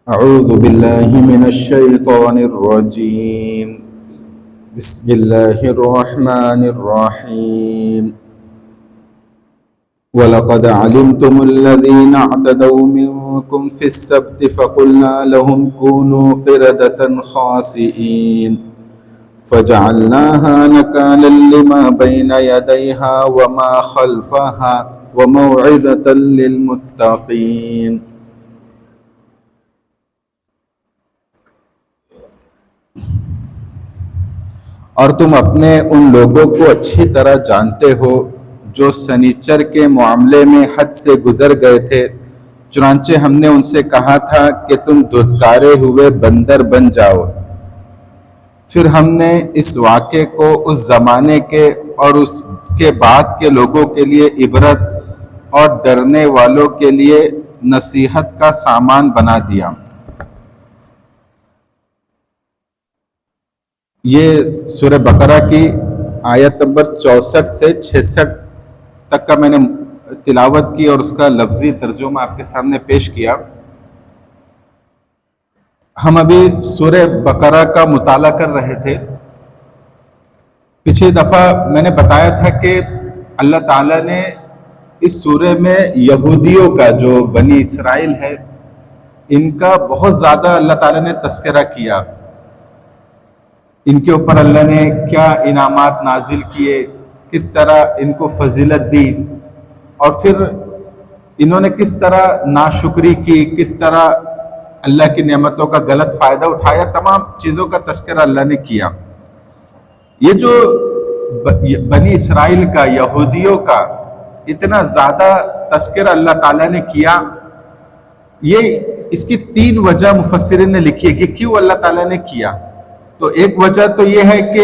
أعوذ بالله من الشيطان الرجيم. بسم الله الرحمن الرحيم. ولقد علمتم الذين اعتدوا منكم في السبت فقلنا لهم كونوا قردة خاسئين فجعلناها نكالا لما بين يديها وما خلفها وموعظة للمتقين. اور تم اپنے ان لوگوں کو اچھی طرح جانتے ہو جو سنیچر کے معاملے میں حد سے گزر گئے تھے، چنانچہ ہم نے ان سے کہا تھا کہ تم دھتکارے ہوئے بندر بن جاؤ۔ پھر ہم نے اس واقعے کو اس زمانے کے اور اس کے بعد کے لوگوں کے لیے عبرت اور ڈرنے والوں کے لیے نصیحت کا سامان بنا دیا۔ یہ سورہ بقرہ کی آیت نمبر 64 سے 66 تک کا میں نے تلاوت کی اور اس کا لفظی ترجمہ آپ کے سامنے پیش کیا۔ ہم ابھی سورہ بقرہ کا مطالعہ کر رہے تھے۔ پچھلی دفعہ میں نے بتایا تھا کہ اللہ تعالیٰ نے اس سورہ میں یہودیوں کا جو بنی اسرائیل ہے ان کا بہت زیادہ اللہ تعالیٰ نے تذکرہ کیا۔ ان کے اوپر اللہ نے کیا انعامات نازل کیے، کس طرح ان کو فضیلت دی، اور پھر انہوں نے کس طرح ناشکری کی، کس طرح اللہ کی نعمتوں کا غلط فائدہ اٹھایا، تمام چیزوں کا تذکرہ اللہ نے کیا۔ یہ جو بنی اسرائیل کا، یہودیوں کا اتنا زیادہ تذکرہ اللہ تعالیٰ نے کیا، یہ اس کی 3 وجہ مفسرین نے لکھی ہے کہ کیوں اللہ تعالیٰ نے کیا۔ تو ایک وجہ تو یہ ہے کہ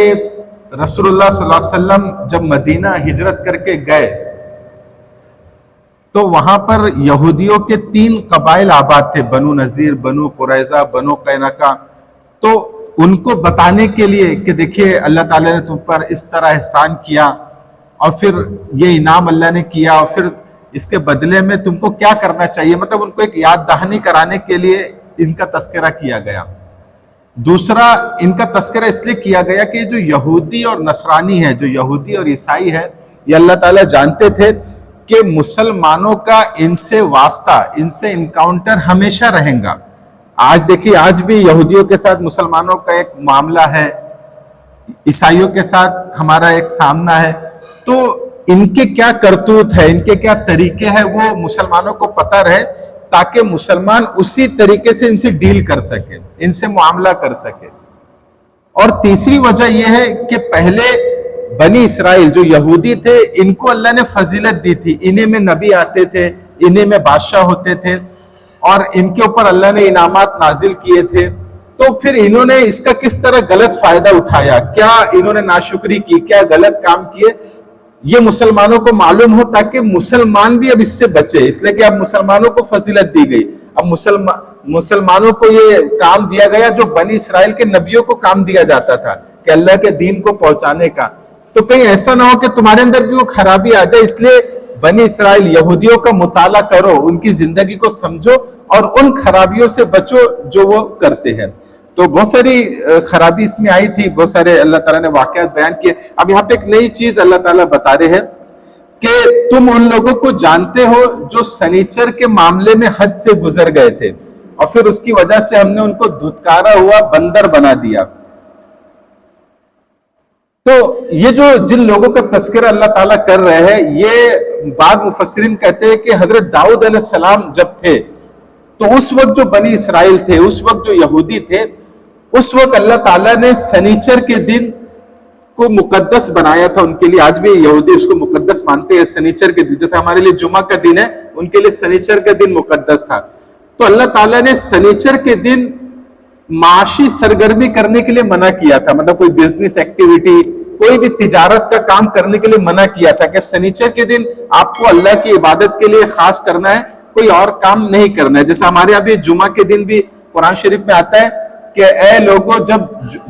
رسول اللہ صلی اللہ علیہ وسلم جب مدینہ ہجرت کر کے گئے تو وہاں پر یہودیوں کے 3 قبائل آباد تھے، بنو نذیر، بنو قریظہ، بنو قینقاع۔ تو ان کو بتانے کے لیے کہ دیکھیے اللہ تعالیٰ نے تم پر اس طرح احسان کیا اور پھر یہ انعام اللہ نے کیا، اور پھر اس کے بدلے میں تم کو کیا کرنا چاہیے، مطلب ان کو ایک یاد دہانی کرانے کے لیے ان کا تذکرہ کیا گیا۔ دوسرا ان کا تذکرہ اس لیے کیا گیا کہ جو یہودی اور نصرانی ہے، جو یہودی اور عیسائی ہے، یہ اللہ تعالیٰ جانتے تھے کہ مسلمانوں کا ان سے واسطہ، ان سے انکاؤنٹر ہمیشہ رہیں گا۔ آج دیکھیے، آج بھی یہودیوں کے ساتھ مسلمانوں کا ایک معاملہ ہے، عیسائیوں کے ساتھ ہمارا ایک سامنا ہے، تو ان کے کیا کرتوت ہے، ان کے کیا طریقے ہیں، وہ مسلمانوں کو پتہ رہے تاکہ مسلمان اسی طریقے سے ان سے ڈیل کر سکے، ان سے معاملہ کر سکے۔ اور تیسری وجہ یہ ہے کہ پہلے بنی اسرائیل جو یہودی تھے ان کو اللہ نے فضیلت دی تھی، انہیں میں نبی آتے تھے، انہیں میں بادشاہ ہوتے تھے، اور ان کے اوپر اللہ نے انعامات نازل کیے تھے۔ تو پھر انہوں نے اس کا کس طرح غلط فائدہ اٹھایا، کیا انہوں نے ناشکری کی، کیا غلط کام کیے، یہ مسلمانوں کو معلوم ہو تاکہ مسلمان بھی اب اس سے بچے، اس لیے کہ اب مسلمانوں کو فضیلت دی گئی، اب مسلمانوں کو یہ کام دیا گیا جو بنی اسرائیل کے نبیوں کو کام دیا جاتا تھا کہ اللہ کے دین کو پہنچانے کا۔ تو کہیں ایسا نہ ہو کہ تمہارے اندر بھی وہ خرابی آ جائے، اس لیے بنی اسرائیل یہودیوں کا مطالعہ کرو، ان کی زندگی کو سمجھو اور ان خرابیوں سے بچو جو وہ کرتے ہیں۔ تو بہت ساری خرابی اس میں آئی تھی، بہت سارے اللہ تعالیٰ نے واقعات بیان کیے۔ اب یہاں پہ ایک نئی چیز اللہ تعالیٰ بتا رہے ہیں کہ تم ان لوگوں کو جانتے ہو جو سنیچر کے معاملے میں حد سے گزر گئے تھے، اور پھر اس کی وجہ سے ہم نے ان کو دھتکارا ہوا بندر بنا دیا۔ تو یہ جو جن لوگوں کا تذکرہ اللہ تعالیٰ کر رہے ہیں، یہ بعض مفسرین کہتے ہیں کہ حضرت داؤد علیہ السلام جب تھے تو اس وقت جو بنی اسرائیل تھے، اس وقت جو یہودی تھے، اس وقت اللہ تعالیٰ نے سنیچر کے دن کو مقدس بنایا تھا ان کے لیے۔ آج بھی یہودی اس کو مقدس مانتے ہیں، سنیچر کے دن، جیسے ہمارے لیے جمعہ کا دن ہے، ان کے لیے سنیچر کا دن مقدس تھا۔ تو اللہ تعالیٰ نے سنیچر کے دن معاشی سرگرمی کرنے کے لیے منع کیا تھا، مطلب کوئی بزنس ایکٹیویٹی، کوئی بھی تجارت کا کام کرنے کے لیے منع کیا تھا کہ سنیچر کے دن آپ کو اللہ کی عبادت کے لیے خاص کرنا ہے، کوئی اور کام نہیں کرنا ہے۔ جیسے ہمارے یہاں بھی جمعہ کے دن بھی قرآن شریف میں آتا ہے کہ اے لوگوں، جب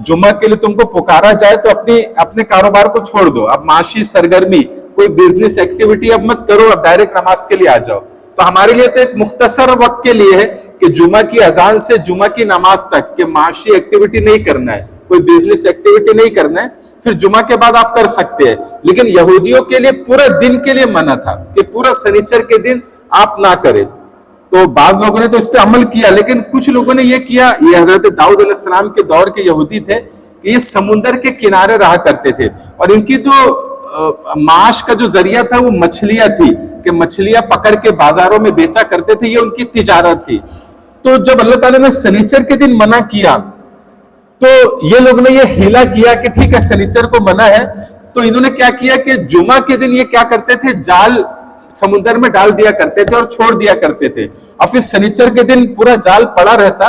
جمعہ کے لیے تم کو پکارا جائے تو اپنے کاروبار کو چھوڑ دو، اب معاشی سرگرمی، کوئی بزنس ایکٹیویٹی اب مت کرو، اب ڈائریکٹ نماز کے لیے آ جاؤ۔ تو ہمارے لیے تو ایک مختصر وقت کے لیے ہے کہ جمعہ کی اذان سے جمعہ کی نماز تک کہ معاشی ایکٹیویٹی نہیں کرنا ہے, کوئی بزنس ایکٹیویٹی نہیں کرنا ہے, پھر جمعہ کے بعد آپ کر سکتے ہیں. لیکن یہودیوں کے لیے پورا دن کے لیے منع تھا کہ پورا سنیچر کے دن آپ نہ کریں. تو بعض لوگوں نے تو اس پہ عمل کیا, لیکن کچھ لوگوں نے یہ کیا, یہ حضرت داؤد علیہ السلام کے دور کے یہودی تھے کہ یہ سمندر کے کنارے رہا کرتے تھے, اور ان کی جو معاش کا جو ذریعہ تھا وہ مچھلیاں تھی, کہ مچھلیاں پکڑ کے بازاروں میں بیچا کرتے تھے, یہ ان کی تجارت تھی. تو جب اللہ تعالیٰ نے سنیچر کے دن منع کیا تو یہ لوگ نے یہ ہیلا کیا کہ ٹھیک ہے سنیچر کو منع ہے, تو انہوں نے کیا کیا کہ جمعہ کے دن یہ کیا کرتے تھے, جال سمندر میں ڈال دیا کرتے تھے اور چھوڑ دیا کرتے تھے, اور پھر سنیچر کے دن پورا جال پڑا رہتا,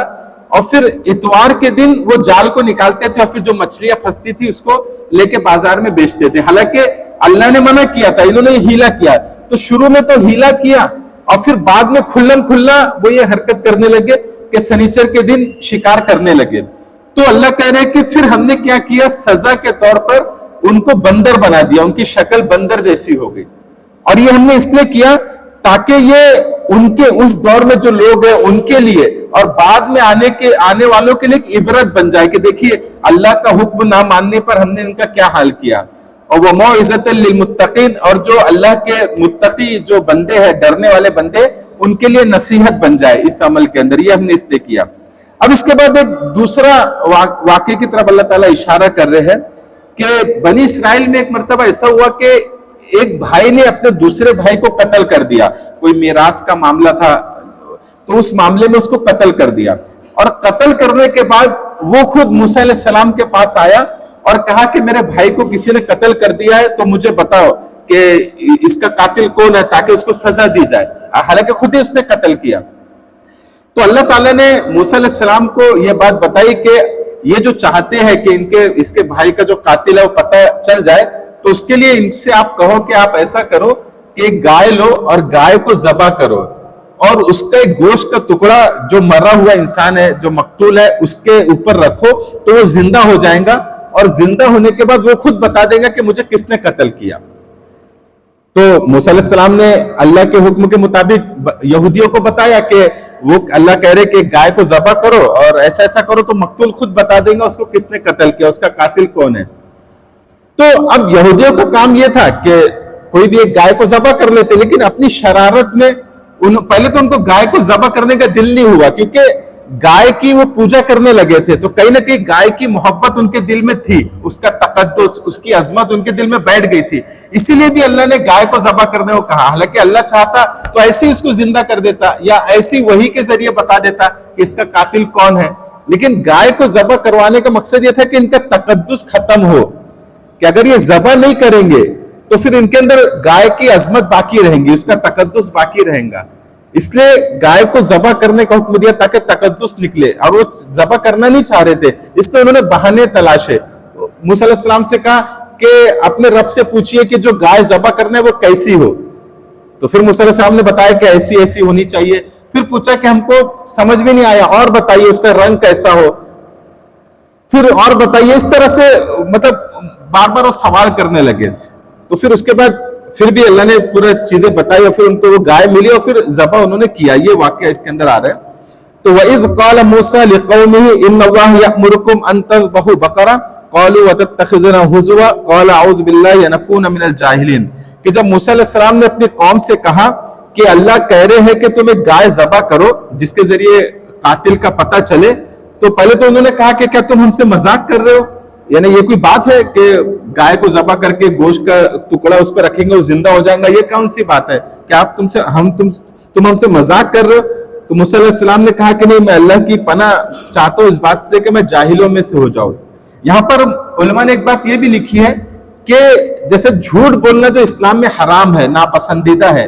اور پھر اتوار کے دن وہ جال کو نکالتے تھے اور پھر جو مچھلیاں پھنستی تھی اس کو لے کے بازار میں بیچتے تھے. حالانکہ اللہ نے منع کیا تھا, انہوں نے یہ ہیلا کیا. تو شروع میں تو ہیلا کیا اور پھر بعد میں کھلم کھلا وہ یہ حرکت کرنے لگے کہ سنیچر کے دن شکار کرنے لگے. تو اللہ کہہ رہے کہ پھر ہم نے کیا کیا, سزا کے طور پر ان کو بندر بنا دیا, ان کی شکل بندر جیسی ہو گئی. اور یہ ہم نے اس لیے کیا تاکہ یہ ان کے اس دور میں جو لوگ ہیں ان کے لیے اور بعد میں آنے والوں کے لیے ایک عبرت بن جائے کہ دیکھیے اللہ کا حکم نہ ماننے پر ہم نے ان کا کیا حال کیا. اور وہ موعظۃ للمتقین, اور جو اللہ کے متقی جو بندے ہیں, ڈرنے والے بندے, ان کے لیے نصیحت بن جائے اس عمل کے اندر. یہ ہم نے اس لیے کیا. اب اس کے بعد ایک دوسرا واقعے کی طرف اللہ تعالیٰ اشارہ کر رہے ہیں کہ بنی اسرائیل میں ایک مرتبہ ایسا ہوا کہ ایک بھائی نے اپنے دوسرے بھائی کو قتل کر دیا. کوئی میراث کا معاملہ تھا تو اس معاملے میں اس کو قتل کر دیا, اور قتل کرنے کے بعد وہ خود موسیٰ علیہ السلام کے پاس آیا اور کہا کہ میرے بھائی کو کسی نے قتل کر دیا ہے, تو مجھے بتاؤ کہ اس کا قاتل کون ہے تاکہ اس کو سزا دی جائے. حالانکہ خود ہی اس نے قتل کیا. تو اللہ تعالیٰ نے موسیٰ علیہ السلام کو یہ بات بتائی کہ یہ جو چاہتے ہیں کہ اس کے بھائی کا جو قاتل ہے وہ پتہ چل جائے, تو اس کے لیے ان سے آپ کہو کہ آپ ایسا کرو کہ ایک گائے لو اور گائے کو ذبح کرو, اور اس کا ایک گوشت کا ٹکڑا جو مرا ہوا انسان ہے, جو مقتول ہے, اس کے اوپر رکھو تو وہ زندہ ہو جائے گا, اور زندہ ہونے کے بعد وہ خود بتا دے گا کہ مجھے کس نے قتل کیا. تو موسیٰ علیہ السلام نے اللہ کے حکم کے مطابق یہودیوں کو بتایا کہ وہ اللہ کہہ رہے کہ گائے کو ذبح کرو اور ایسا ایسا کرو, تو مقتول خود بتا دیں گا اس کو کس نے قتل کیا, اس کا قاتل کون ہے. تو اب یہودیوں کا کام یہ تھا کہ کوئی بھی ایک گائے کو ذبح کر لیتے, لیکن اپنی شرارت میں پہلے تو ان کو گائے کو ذبح کرنے کا دل نہیں ہوا, کیونکہ گائے کی وہ پوجا کرنے لگے تھے, تو کہیں نہ کہیں گائے کی محبت ان کے دل میں تھی, اس کا تقدس, اس کی عظمت ان کے دل میں بیٹھ گئی تھی, اسی لیے بھی اللہ نے گائے کو ذبح کرنے کو کہا. حالانکہ اللہ چاہتا تو ایسے ہی اس کو زندہ کر دیتا یا ایسی وحی کے ذریعے بتا دیتا کہ اس کا قاتل کون ہے. لیکن گائے کو ذبح کروانے کا مقصد یہ تھا کہ ان کا تقدس ختم ہو, کہ اگر یہ ذبح نہیں کریں گے تو پھر ان کے اندر گائے کی عظمت باقی رہیں گی, اس کا تقدس باقی رہے گا. اس لیے گائے کو ذبح کرنے کا حکم دیا تاکہ تقدس نکلے, اور وہ ذبح کرنا نہیں چاہ رہے تھے, اس لیے انہوں نے بہانے تلاشے. موسیٰ علیہ السلام سے کہا کہ اپنے رب سے پوچھئے کہ جو گائے ذبح کرنا ہے وہ کیسی ہو. تو پھر موسیٰ علیہ السلام نے بتایا کہ ایسی ایسی ہونی چاہیے. پھر پوچھا کہ ہم کو سمجھ میں نہیں آیا, اور بتائیے اس کا رنگ کیسا ہو, پھر اور بتائیے. اس طرح سے مطلب بار بار وہ سوال کرنے لگے. تو پھر اس کے بعد پھر بھی اللہ نے پورا چیزیں بتائی اور پھر ان کو وہ گائے ملی اور پھر ذبح انہوں نے کیا. یہ واقعہ اس کے اندر آ رہا ہے. تو وَإِذْ قَالَ مُوسَىٰ لِقَوْمِهِ إِنَّ اللَّهَ يَأْمُرُكُمْ أَن تَذْبَحُوا بَقَرَةً قَالُوا وَتَتَّخِذُونَ هُزُوًا قَالَ أَعُوذُ بِاللَّهِ أَنْ أَكُونَ مِنَ الْجَاهِلِينَ. کہ جب موسیٰ علیہ السلام نے اپنی قوم سے کہا کہ اللہ کہہ رہے ہیں کہ تم ایک گائے ذبح کرو جس کے ذریعے قاتل کا پتہ چلے, تو پہلے تو انہوں نے کہا کہ کیا تم ہم سے مذاق کر رہے ہو, یعنی یہ کوئی بات ہے کہ گائے کو ذبح کر کے گوشت کا ٹکڑا اس پہ رکھیں گے وہ زندہ ہو جائیں گا, یہ کون سی بات ہے کہ آپ تم ہم سے مذاق کر رہے ہو. تو موسیٰ علیہ السلام نے کہا کہ نہیں, میں اللہ کی پناہ چاہتا ہوں اس بات سے کہ میں جاہلوں میں سے ہو جاؤں. یہاں پر علماء نے ایک بات یہ بھی لکھی ہے کہ جیسے جھوٹ بولنا جو اسلام میں حرام ہے, ناپسندیدہ ہے,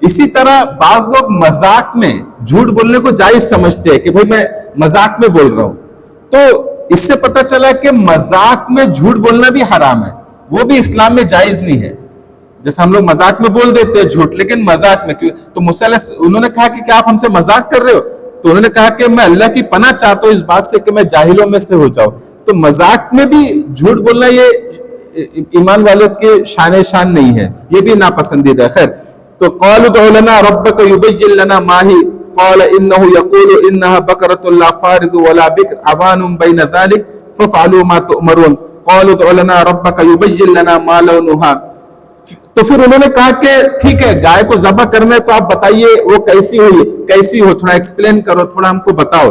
اسی طرح بعض لوگ مذاق میں جھوٹ بولنے کو جائز سمجھتے ہیں کہ بھئی میں مذاق میں بول رہا ہوں. تو اس سے پتہ چلا کہ مذاق میں جھوٹ بولنا بھی حرام ہے, وہ بھی اسلام میں جائز نہیں ہے. جیسے ہم لوگ مذاق میں بول دیتے ہیں جھوٹ, لیکن مذاق میں کیوں؟ تو انہوں نے کہا کہ کیا آپ ہم سے مذاق کر رہے ہو, تو انہوں نے کہا کہ میں اللہ کی پناہ چاہتا ہوں اس بات سے کہ میں جاہلوں میں سے ہو جاؤں. تو مذاق میں بھی جھوٹ بولنا یہ ایمان والوں کے شان نہیں ہے, یہ بھی ناپسندیدہ ہے. خیر, تو قالوا ادع لنا ربک یبین لنا ما ہی, قال انه يقول انها بقرة لا فارض ولا بكر عوان بين ذلك ففعلوا ما تؤمرون قالوا ادع لنا ربك يبين لنا ما لونها. تو پھر انہوں نے کہا کہ ٹھیک ہے گائے کو ذبح کرنا ہے تو آپ بتائیے وہ کیسی ہو تھوڑا ایکسپلین کرو, تھوڑا ہم کو بتاؤ.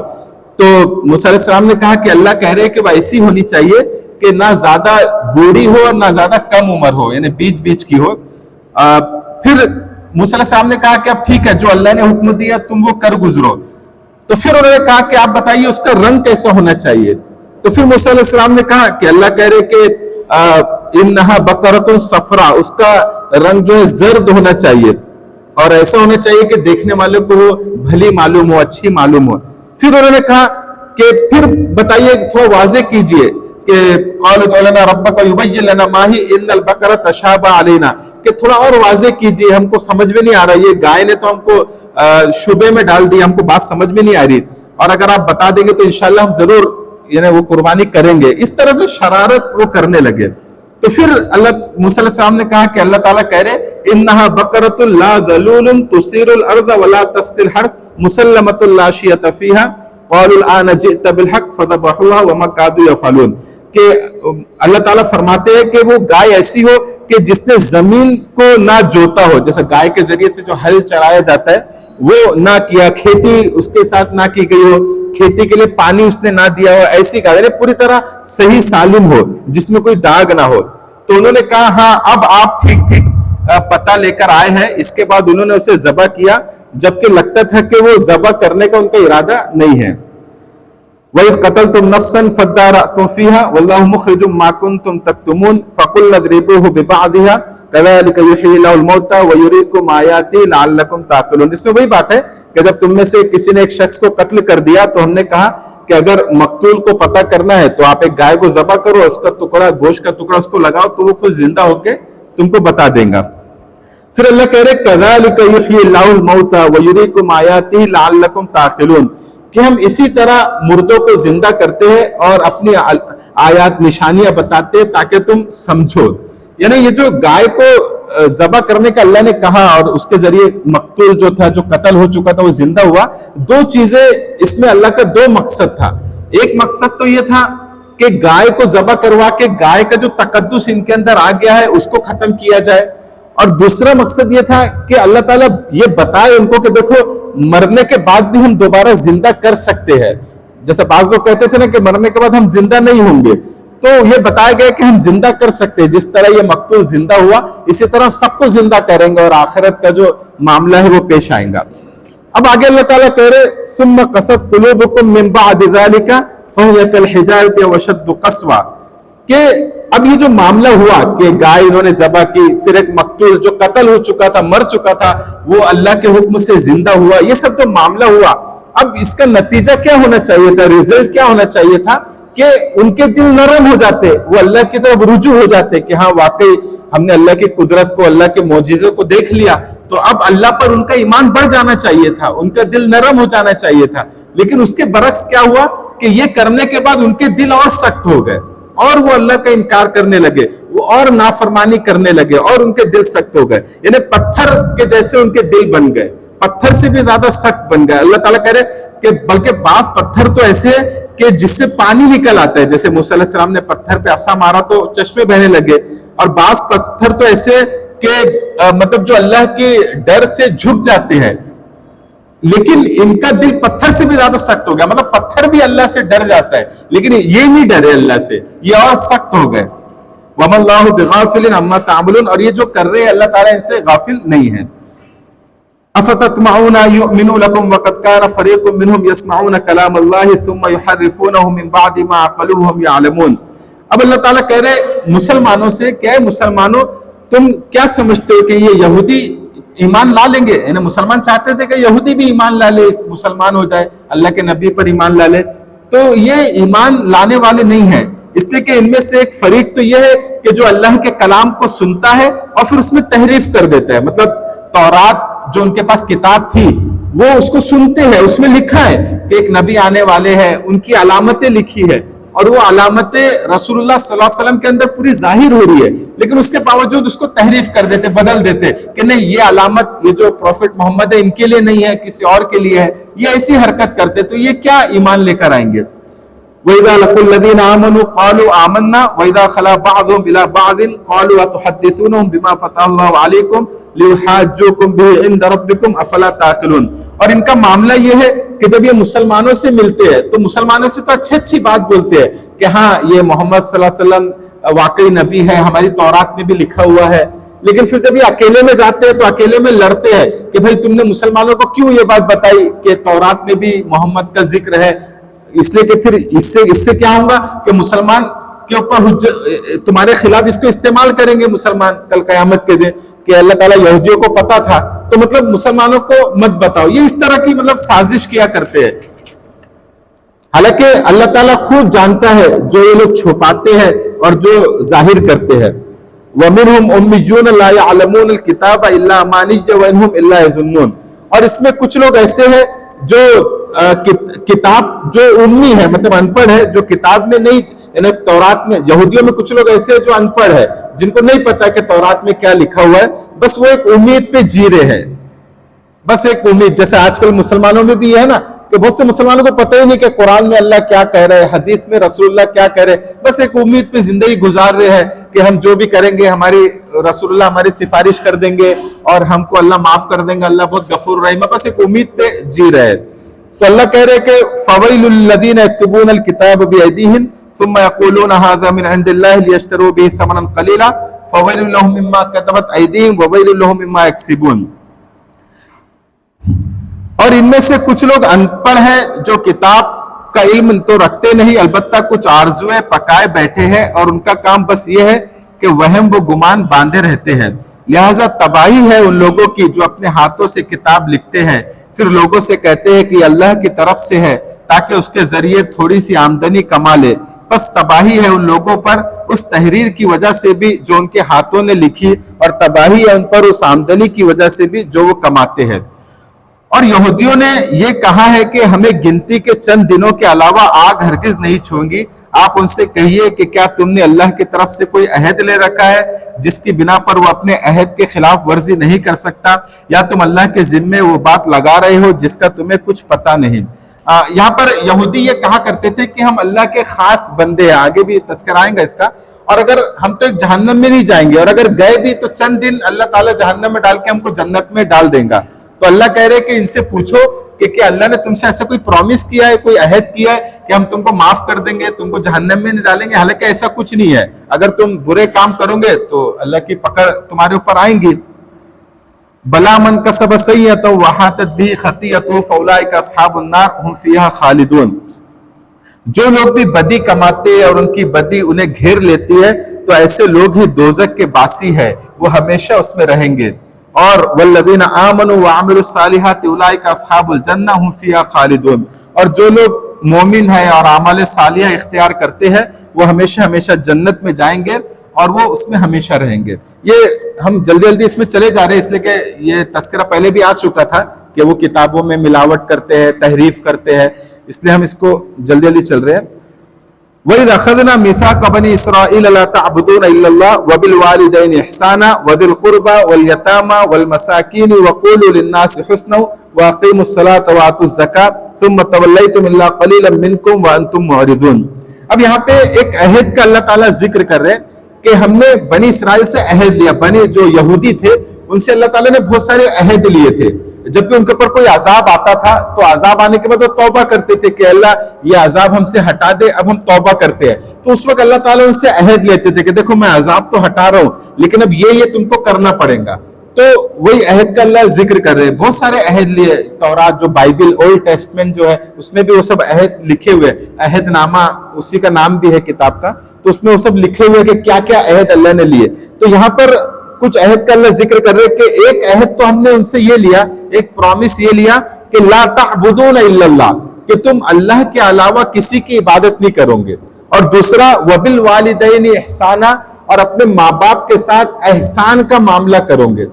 تو موسیٰ علیہ السلام نے کہا کہ اللہ کہہ رہے کہ وہ ایسی ہونی چاہیے کہ نہ زیادہ بوڑھی ہو اور نہ زیادہ کم عمر ہو, یعنی بیچ بیچ کی ہو. پھر موسیٰ علیہ السلام نے کہا کہ اب ٹھیک ہے جو اللہ نے حکم دیا تم وہ کر گزرو. تو پھر انہوں نے کہا کہ آپ بتائیے اس کا رنگ کیسا ہونا چاہیے. تو پھر موسیٰ علیہ السلام نے کہا کہ اللہ کہہ رہے کہ انہا بقرۃ صفرا, اس کا رنگ جو ہے زرد ہونا چاہیے اور ایسا ہونا چاہیے کہ دیکھنے والے کو وہ بھلی معلوم ہو, اچھی معلوم ہو. پھر انہوں نے کہا کہ پھر بتائیے تھوڑا واضح کیجئے کہ قالوا ادع لنا ربک یبین لنا ما ہی ان البقرۃ تشابہ علینا, کہ تھوڑا اور واضح کیجئے, ہم کو سمجھ میں نہیں آ رہا, یہ گائے نے تو ہم کو شبے میں ڈال دیا, ہم کو بات سمجھ میں نہیں آ رہی, اور اگر آپ بتا دیں گے تو انشاءاللہ ہم ضرور یعنی وہ قربانی کریں گے. اس طرح سے شرارت وہ کرنے لگے. تو پھر اللہ موسیٰ علیہ السلام نے کہا کہ اللہ تعالیٰ کہہ رہے انہا بقرۃ لا ذلول تثیر الارض ولا تسقی الحرث مسلمۃ لا شیۃ فیہا قالوا الآن جئت بالحق فذبحوها وما كادوا يفعلون, کہ اللہ تعالیٰ فرماتے ہیں کہ وہ گائے ایسی ہو کہ جس نے زمین کو نہ جوتا ہو, جیسے گائے کے ذریعے سے جو ہل چرایا جاتا ہے وہ نہ کیا, کھیتی اس کے ساتھ نہ کی گئی ہو, کھیتی کے لیے پانی اس نے نہ دیا ہو, ایسی گائے پوری طرح صحیح سالم ہو جس میں کوئی داغ نہ ہو. تو انہوں نے کہا ہاں اب آپ ٹھیک پتہ لے کر آئے ہیں. اس کے بعد انہوں نے اسے ذبح کیا جبکہ لگتا تھا کہ وہ ذبح کرنے کا ان کا ارادہ نہیں ہے. وَإِذْ قَتَلْتُمْ نَفْسًا فَادَّارَأْتُمْ فِيهَا وَاللَّهُ مُخْرِجٌ مَا كُنْتُمْ تَكْتُمُونَ فَقُلْنَا اضْرِبُوهُ بِبَعْضِهَا كَذَلِكَ يُحْيِي اللَّهُ الْمَوْتَى وَيُرِيكُمْ آيَاتِهِ لَعَلَّكُمْ تَعْقِلُونَ. اس میں وہی بات ہے کہ جب تم میں سے کسی نے ایک شخص کو قتل کر دیا تو ہم نے کہا کہ اگر مقتول کو پتہ کرنا ہے تو آپ ایک گائے کو ذبح کرو, اس کا ٹکڑا گوشت کا ٹکڑا اس کو لگاؤ تو وہ خود زندہ ہو کے تم کو بتا دیں گا. پھر اللہ کہہ رہے كَذَلِكَ يُحْيِي اللَّهُ الْمَوْتَى وَيُرِيكُمْ آيَاتِهِ لَعَلَّكُمْ تَعْقِلُونَ, کہ ہم اسی طرح مردوں کو زندہ کرتے ہیں اور اپنی آیات نشانیاں بتاتے ہیں تاکہ تم سمجھو. یعنی یہ جو گائے کو ذبح کرنے کا اللہ نے کہا اور اس کے ذریعے مقتول جو تھا جو قتل ہو چکا تھا وہ زندہ ہوا, دو چیزیں اس میں اللہ کا دو مقصد تھا. ایک مقصد تو یہ تھا کہ گائے کو ذبح کروا کے گائے کا جو تقدس ان کے اندر آ گیا ہے اس کو ختم کیا جائے, اور دوسرا مقصد یہ تھا کہ اللہ تعالیٰ یہ بتائے ان کو کہ دیکھو مرنے کے بعد بھی ہم دوبارہ زندہ کر سکتے ہیں. جیسے بعض لوگ کہتے تھے نا کہ مرنے کے بعد ہم زندہ نہیں ہوں گے, تو یہ بتایا گیا کہ ہم زندہ کر سکتے ہیں, جس طرح یہ مقتول زندہ ہوا اسی طرح سب کو زندہ کریں گے اور آخرت کا جو معاملہ ہے وہ پیش آئیں گا. اب آگے اللہ تعالیٰ کہہ رہے ثم قست قلوبکم من بعد ذلک فہی کالحجارۃ واشد قسوہ, کہ اب یہ جو معاملہ ہوا کہ گائے انہوں نے ذبح کی, پھر ایک مقتول جو قتل ہو چکا تھا مر چکا تھا وہ اللہ کے حکم سے زندہ ہوا, یہ سب جو معاملہ ہوا اب اس کا نتیجہ کیا ہونا چاہیے تھا, ریزلٹ کیا ہونا چاہیے تھا کہ ان کے دل نرم ہو جاتے, وہ اللہ کی طرف رجوع ہو جاتے کہ ہاں واقعی ہم نے اللہ کی قدرت کو اللہ کے معجزوں کو دیکھ لیا, تو اب اللہ پر ان کا ایمان بڑھ جانا چاہیے تھا, ان کا دل نرم ہو جانا چاہیے تھا. لیکن اس کے برعکس کیا ہوا کہ یہ کرنے کے بعد ان کے دل اور سخت ہو گئے اور وہ اللہ کا انکار کرنے لگے, وہ اور نافرمانی کرنے لگے اور ان کے دل سخت ہو گئے. یعنی پتھر کے جیسے ان کے دل بن گئے, پتھر سے بھی زیادہ سخت بن گئے. اللہ تعالیٰ کہہ رہے کہ بلکہ بعض پتھر تو ایسے کہ جس سے پانی نکل آتا ہے, جیسے موسیٰ علیہ السلام نے پتھر پہ عصا مارا تو چشمے بہنے لگے, اور بعض پتھر تو ایسے کہ مطلب جو اللہ کے ڈر سے جھک جاتے ہیں, لیکن ان کا دل پتھر سے بھی زیادہ سخت ہو گیا. مطلب پتھر بھی اللہ سے ڈر جاتا ہے لیکن یہ نہیں ڈرے اللہ سے, یہ اور سخت ہو گئے. وَمَا اللَّهُ بِغَافِلٍ عَمَّا تَعْمَلُونَ, اور یہ جو کر رہے ہیں اللہ تعالیٰ ان سے غافل نہیں ہے. أَفَتَطْمَعُونَ يُؤْمِنُوا لَكُمْ وَقَدْ كَانَ فَرِيقٌ مِّنْهُمْ يَسْمَعُونَ كَلَامَ اللَّهِ ثُمَّ يُحَرِّفُونَهُ مِنْ بَعْدِ مَا عَقَلُوهُ وَهُمْ يَعْلَمُونَ. اب اللہ تعالیٰ کہہ رہے مسلمانوں سے کہ اے مسلمانوں تم کیا سمجھتے ہو کہ یہ یہودی ایمان لا لیں گے؟ یعنی مسلمان چاہتے تھے کہ یہودی بھی ایمان لا لے, مسلمان ہو جائے, اللہ کے نبی پر ایمان لا لے, تو یہ ایمان لانے والے نہیں ہیں. اس لیے کہ ان میں سے ایک فریق تو یہ ہے کہ جو اللہ کے کلام کو سنتا ہے اور پھر اس میں تحریف کر دیتا ہے. مطلب تورات جو ان کے پاس کتاب تھی وہ اس کو سنتے ہیں, اس میں لکھا ہے کہ ایک نبی آنے والے ہیں, ان کی علامتیں لکھی ہے, اور وہ علامت رسول اللہ صلی اللہ علیہ وسلم کے اندر پوری ظاہر ہو رہی ہے، لیکن اس کے باوجود اس کو تحریف کر دیتے، بدل دیتے کہ نہیں یہ علامت یہ جو پروفٹ محمد ہے ان کے لیے نہیں ہے، کسی اور کے لیے ہے، یہ ایسی حرکت کرتے، تو یہ کیا ایمان لے کر آئیں گے؟ وَإِذَا لَقُوا الَّذِينَ آمَنُوا قَالُوا آمَنَّا وَإِذَا خَلَا بَعْضُهُمْ إِلَى بَعْضٍ قَالُوا أَتُحَدِّثُونَهُمْ بِمَا فَتَحَ اللَّهُ عَلَيْكُمْ لِيُحَاجُّوكُمْ بِهِ عِندَ رَبِّكُمْ أَفَلَا تَعْقِلُونَ۔ اور ان کا معاملہ یہ ہے کہ جب یہ مسلمانوں سے ملتے ہیں تو مسلمانوں سے تو اچھی بات بولتے ہیں کہ ہاں یہ محمد صلی اللہ علیہ وسلم واقعی نبی ہے، ہماری تورات میں بھی لکھا ہوا ہے، لیکن پھر جب یہ اکیلے میں جاتے ہیں تو اکیلے میں لڑتے ہیں کہ بھائی تم نے مسلمانوں کو کیوں یہ بات بتائی کہ تورات میں بھی محمد کا ذکر ہے، اس لیے کہ پھر اس سے کیا ہوگا کہ مسلمان کے اوپر تمہارے خلاف اس کو استعمال کریں گے مسلمان کل قیامت کے دن کہ اللہ تعالیٰ یہودیوں کو پتا تھا تو مطلب مسلمانوں کو مت بتاؤ، یہ اس طرح کی مطلب سازش کیا کرتے ہیں۔ حالانکہ اللہ تعالیٰ خود جانتا ہے جو یہ لوگ چھپاتے ہیں اور جو ظاہر کرتے ہیں۔ وَمِنْهُمْ أُمِّيُّونَ لَا يَعْلَمُونَ الْكِتَابَ إِلَّا أَمَانِيَّ وَإِنْهُمْ إِلَّا يَظُنُّونَ، اور اس میں کچھ لوگ ایسے ہیں جو کتاب جو امی ہے، مطلب ان پڑھ ہے، جو کتاب میں نہیں، یعنی تورات میں، یہودیوں میں کچھ لوگ ایسے ہیں جو ان پڑھ ہے، جن کو نہیں پتا کہ تورات میں کیا لکھا ہوا ہے، بس وہ ایک امید پہ جی رہے ہیں، بس ایک امید، جیسے آج کل مسلمانوں میں بھی ہے نا کہ بہت سے مسلمانوں کو پتہ ہی نہیں کہ قرآن میں اللہ کیا کہہ رہے ہیں، حدیث میں رسول اللہ کیا کہہ رہے ہیں، بس ایک امید پہ زندگی گزار رہے ہیں کہ ہم جو بھی کریں گے ہماری رسول اللہ ہماری سفارش کر دیں گے اور ہم کو اللہ معاف کر دیں گے، اللہ بہت غفور رحیم ہے، بس ایک امید پہ جی رہے ہیں۔ تو اللہ کہہ رہے کہ فَوَيْلُ الَّذِينَ يَكْتُبُونَ الْكِتَابَ بِأَيْدِيهِمْ ثُمَّ يَقُولُونَ هَذَا مِنْ عِنْدِ اللَّهِ لِيَشْتَرُوا بِهِ ثَمَنًا قَلِيلًا فَوَيْلُ لَهُم مِّمَّا كَتَبَتْ أَيْدِيهِمْ وَوَيْلُ لَهُم مِّمَّا يَكْسِبُونَ۔ اور ان میں سے کچھ لوگ ان پڑھ ہیں جو کتاب کا علم تو رکھتے نہیں، البتہ کچھ آرزویں پکائے بیٹھے ہیں اور ان کا کام بس یہ ہے کہ وہم و گمان باندھے رہتے ہیں، لہذا تباہی ہے ان لوگوں کی جو اپنے ہاتھوں سے کتاب لکھتے ہیں پھر لوگوں سے کہتے ہیں کہ یہ اللہ کی طرف سے ہے تاکہ اس کے ذریعے تھوڑی سی آمدنی کما لے، بس تباہی ہے ان لوگوں پر اس تحریر کی وجہ سے بھی جو ان کے ہاتھوں نے لکھی، اور تباہی ہے ان پر اس آمدنی کی وجہ سے بھی جو وہ کماتے ہیں۔ اور یہودیوں نے یہ کہا ہے کہ ہمیں گنتی کے چند دنوں کے علاوہ آگ ہرگز نہیں چھوئیں گی، آپ ان سے کہیے کہ کیا تم نے اللہ کی طرف سے کوئی عہد لے رکھا ہے جس کی بنا پر وہ اپنے عہد کے خلاف ورزی نہیں کر سکتا، یا تم اللہ کے ذمے وہ بات لگا رہے ہو جس کا تمہیں کچھ پتہ نہیں۔ یہاں پر یہودی یہ کہا کرتے تھے کہ ہم اللہ کے خاص بندے ہیں، آگے بھی تذکر آئیں گا اس کا، اور اگر ہم تو ایک جہنم میں نہیں جائیں گے، اور اگر گئے بھی تو چند دن اللہ تعالیٰ جہنم میں ڈال کے ہم کو جنت میں ڈال دیں گا۔ تو اللہ کہہ رہے کہ ان سے پوچھو کہ کیا اللہ نے تم سے ایسا کوئی پرومس کیا ہے، کوئی عہد کیا ہے کہ ہم تم کو معاف کر دیں گے، تم کو جہنم میں نہیں ڈالیں گے؟ حالانکہ ایسا کچھ نہیں ہے، اگر تم برے کام کرو گے تو اللہ کی پکڑ تمہارے اوپر آئیں گی۔ بلا من کسب سیئۃ وحاطت بہ خطیئۃ فاولئک اصحاب النار هم فیہا خالدون، جو لوگ بھی بدی کماتے ہیں اور ان کی بدی انہیں گھیر لیتی ہے تو ایسے لوگ ہی دوزخ کے باسی ہے، وہ ہمیشہ اس میں رہیں گے۔ اور والذین آمنوا وعملوا الصالحات اولئک اصحاب الجنہ هم فیہا خالدون، اور جو لوگ مومن ہیں اور اعمال صالحہ اختیار کرتے ہیں وہ ہمیشہ ہمیشہ جنت میں جائیں گے اور وہ اس میں ہمیشہ رہیں گے۔ یہ ہم جلدی اس میں چلے جا رہے ہیں اس لیے کہ یہ تذکرہ پہلے بھی آ چکا تھا کہ وہ کتابوں میں ملاوٹ کرتے ہیں، تحریف کرتے ہیں، اس لیے ہم اس کو جلدی چل رہے ہیں۔ وَإِذْ أَخَذْنَا مِيثَاقَ بَنِي إِسْرَائِيلَ لَا تَعْبُدُونَ إِلَّا اللَّهَ وَبِالْوَالِدَيْنِ إِحْسَانًا وَذِي الْقُرْبَى وَالْيَتَامَى وَالْمَسَاكِينِ وَقُولُوا لِلنَّاسِ حُسْنًا وَأَقِيمُوا الصَّلَاةَ وَآتُوا الزَّكَاةَ ثُمَّ تَوَلَّيْتُمْ إِلَّا قَلِيلًا مِّنكُمْ وَأَنتُم مُعْرِضُونَ۔ اب یہاں پہ ایک عہد کا اللہ تعالیٰ ذکر کر رہے کہ ہم نے بنی اسرائیل سے عہد لیا، بنی جو یہودی تھے ان سے اللہ تعالیٰ نے بہت سارے عہد لیے تھے، جبکہ ان کے اوپر کوئی عذاب آتا تھا تو عذاب آنے کے بعد وہ توبہ کرتے تھے کہ اللہ یہ عذاب ہم سے ہٹا دے، اب ہم توبہ کرتے ہیں، تو اس وقت اللہ تعالیٰ ان سے عہد لیتے تھے کہ دیکھو میں عذاب تو ہٹا رہا ہوں لیکن اب یہ تم کو کرنا پڑے گا۔ تو وہی عہد کا اللہ ذکر کر رہے، بہت سارے عہد لیے، تورات جو بائبل اولڈ ٹیسٹمنٹ جو ہے اس میں بھی وہ سب عہد لکھے ہوئے، عہد نامہ اسی کا نام بھی ہے کتاب کا، تو اس میں وہ سب لکھے ہوئے کہ کیا کیا عہد اللہ نے لیے۔ تو یہاں پر کچھ عہد کا اللہ ذکر کر رہے کہ ایک عہد تو ہم نے ان سے یہ لیا، ایک پرومس یہ لیا کہ لا تعبدون الا اللہ، کہ تم اللہ کے علاوہ کسی کی عبادت نہیں کرو گے، اور دوسرا وبالوالدین احسانا، اور اپنے ماں باپ کے ساتھ احسان کا معاملہ کرو گے۔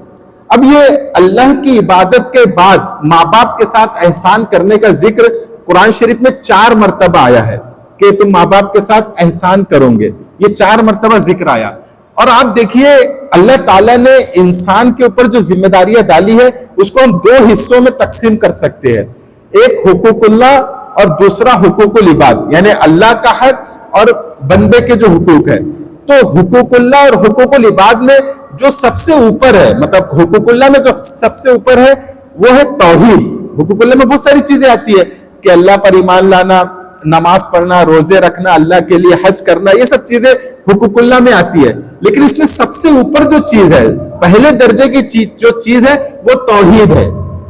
اب یہ اللہ کی عبادت کے بعد ماں باپ کے ساتھ احسان کرنے کا ذکر قرآن شریف میں 4 مرتبہ آیا ہے کہ تم ماں باپ کے ساتھ احسان کرو گے. یہ 4 مرتبہ ذکر آیا. اور آپ دیکھیے اللہ تعالیٰ نے انسان کے اوپر جو ذمہ داریاں ڈالی ہے اس کو ہم 2 حصوں میں تقسیم کر سکتے ہیں. ایک حقوق اللہ اور دوسرا حقوق العباد، یعنی اللہ کا حق اور بندے کے جو حقوق ہیں. تو حقوق اللہ اور حقوق العباد میں جو سب سے اوپر ہے، مطلب حقوق اللہ میں جو سب سے اوپر ہے وہ ہے توحید. حقوق اللہ میں بہت ساری چیزیں آتی ہے کہ اللہ پر ایمان لانا، نماز پڑھنا، روزے رکھنا، اللہ کے لیے حج کرنا، یہ سب چیزیں حقوق اللہ میں آتی ہے. لیکن اس میں سب سے اوپر جو چیز ہے، پہلے درجے کی جو چیز ہے وہ توحید ہے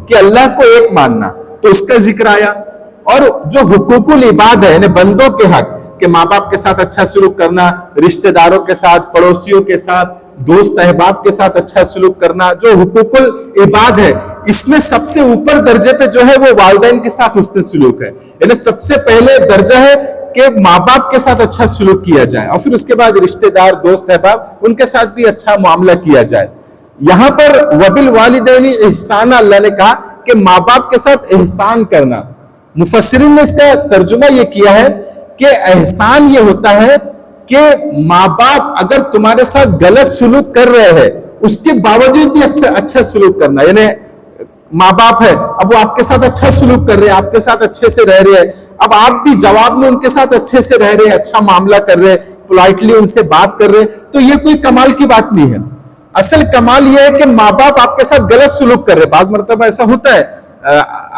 کہ اللہ کو ایک ماننا، تو اس کا ذکر آیا. اور جو حقوق العباد ہے یعنی بندوں کے حق، کہ ماں باپ کے ساتھ اچھا سلوک کرنا، رشتہ داروں کے ساتھ، پڑوسیوں کے ساتھ، دوست احباب کے ساتھ اچھا سلوک کرنا، جو حقوق العباد ہے اس میں سب سے اوپر درجے پہ جو ہے وہ والدین کے ساتھ حسن سلوک ہے. یعنی سب سے پہلے درجہ ہے کہ ماں باپ کے ساتھ اچھا سلوک کیا جائے، اور پھر اس کے بعد رشتہ دار، دوست احباب، ان کے ساتھ بھی اچھا معاملہ کیا جائے. یہاں پر وبالوالدین احسانا اللہ نے کہا کہ ماں باپ کے ساتھ احسان کرنا. مفسرین نے اس کا ترجمہ یہ کیا ہے کہ احسان یہ ہوتا ہے کہ ماں باپ اگر تمہارے ساتھ غلط سلوک کر رہے ہیں اس کے باوجود بھی اچھا سلوک کرنا. یعنی ماں باپ ہے، اب وہ آپ کے ساتھ اچھا سلوک کر رہے ہیں، آپ کے ساتھ اچھے سے رہ رہے ہیں، اب آپ بھی جواب میں ان کے ساتھ اچھے سے رہ رہے ہیں، اچھا معاملہ کر رہے ہیں، پولائٹلی ان سے بات کر رہے ہیں، تو یہ کوئی کمال کی بات نہیں ہے. اصل کمال یہ ہے کہ ماں باپ آپ کے ساتھ غلط سلوک کر رہے ہیں. بعض مرتبہ ایسا ہوتا ہے،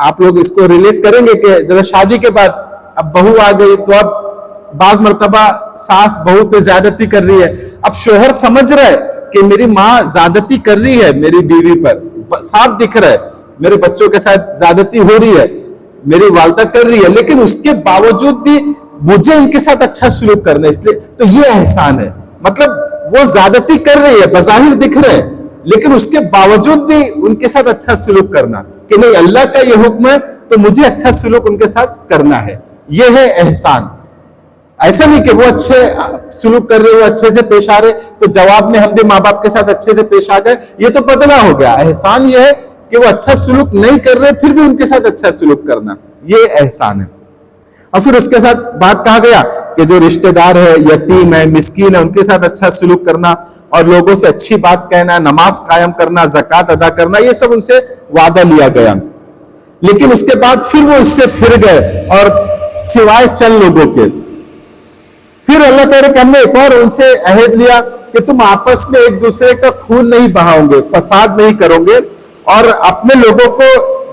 آپ لوگ اس کو ریلیٹ کریں گے کہ جب شادی کے بعد اب بہو آ گئی تو اب بعض مرتبہ ساس بہو پہ زیادتی کر رہی ہے. اب شوہر سمجھ رہا ہے کہ میری ماں زیادتی کر رہی ہے میری بیوی پر، صاف دکھ رہا ہے میرے بچوں کے ساتھ زیادتی ہو رہی ہے، میری والدہ کر رہی ہے، لیکن اس کے باوجود بھی مجھے ان کے ساتھ اچھا سلوک کرنا ہے، اس لیے تو یہ احسان ہے. مطلب وہ زیادتی کر رہی ہے، بظاہر دکھ رہے ہیں، لیکن اس کے باوجود بھی ان کے ساتھ اچھا سلوک کرنا کہ نہیں اللہ کا یہ حکم ہے تو مجھے اچھا سلوک ان کے ساتھ کرنا ہے. یہ ہے احسان. ایسا نہیں کہ وہ اچھے سلوک کر رہے، وہ اچھے سے پیش آ رہے تو جواب میں ہم بھی ماں باپ کے ساتھ اچھے سے پیش آ گئے، یہ تو بدلا ہو گیا. احسان یہ ہے کہ وہ اچھا سلوک نہیں کر رہے پھر بھی ان کے ساتھ اچھا سلوک کرنا، یہ احسان ہے. اور پھر اس کے ساتھ بات کہا گیا کہ جو رشتہ دار ہے، یتیم ہے، مسکین ہے، ان کے ساتھ اچھا سلوک کرنا اور لوگوں سے اچھی بات کہنا، نماز قائم کرنا، زکوٰۃ ادا کرنا، یہ سب ان سے وعدہ لیا گیا. لیکن اس کے بعد پھر وہ اس سے پھر گئے اور سوائے چند لوگوں کے پھر اللہ تعالیٰ کہ ہم نے ایک اور ان سے عہد لیا کہ تم آپس میں ایک دوسرے کا خون نہیں بہاؤ گے، فساد نہیں کرو گے، اور اپنے لوگوں کو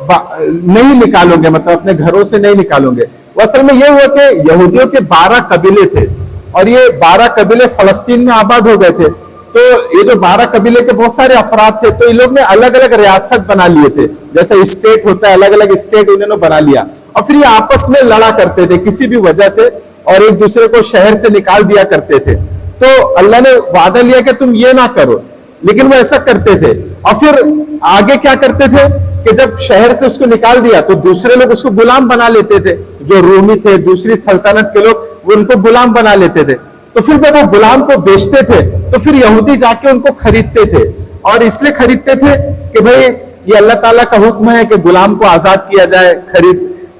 نہیں نکالو گے، مطلب اپنے گھروں سے نہیں نکالو گے. وہ اصل میں یہ ہوا کہ یہودیوں کے 12 قبیلے تھے اور یہ 12 قبیلے فلسطین میں آباد ہو گئے تھے. تو یہ جو 12 قبیلے کے بہت سارے افراد تھے تو ان لوگ نے الگ الگ ریاست بنا لیے تھے، جیسے اسٹیٹ ہوتا ہے، الگ الگ اسٹیٹ انہوں نے بنا لیا، اور پھر یہ آپس میں لڑا کرتے تھے کسی بھی وجہ سے اور ایک دوسرے کو شہر سے نکال دیا کرتے تھے. تو اللہ نے وعدہ لیا کہ تم یہ نہ کرو، لیکن وہ ایسا کرتے تھے. اور پھر آگے کیا کرتے تھے کہ جب شہر سے اس کو نکال دیا تو دوسرے لوگ اس کو غلام بنا لیتے تھے، جو رومی تھے، دوسری سلطنت کے لوگ، وہ ان کو غلام بنا لیتے تھے. تو پھر جب وہ غلام کو بیچتے تھے تو پھر یہودی جا کے ان کو خریدتے تھے، اور اس لیے خریدتے تھے کہ بھئی یہ اللہ تعالیٰ کا حکم ہے کہ غلام کو آزاد کیا جائے،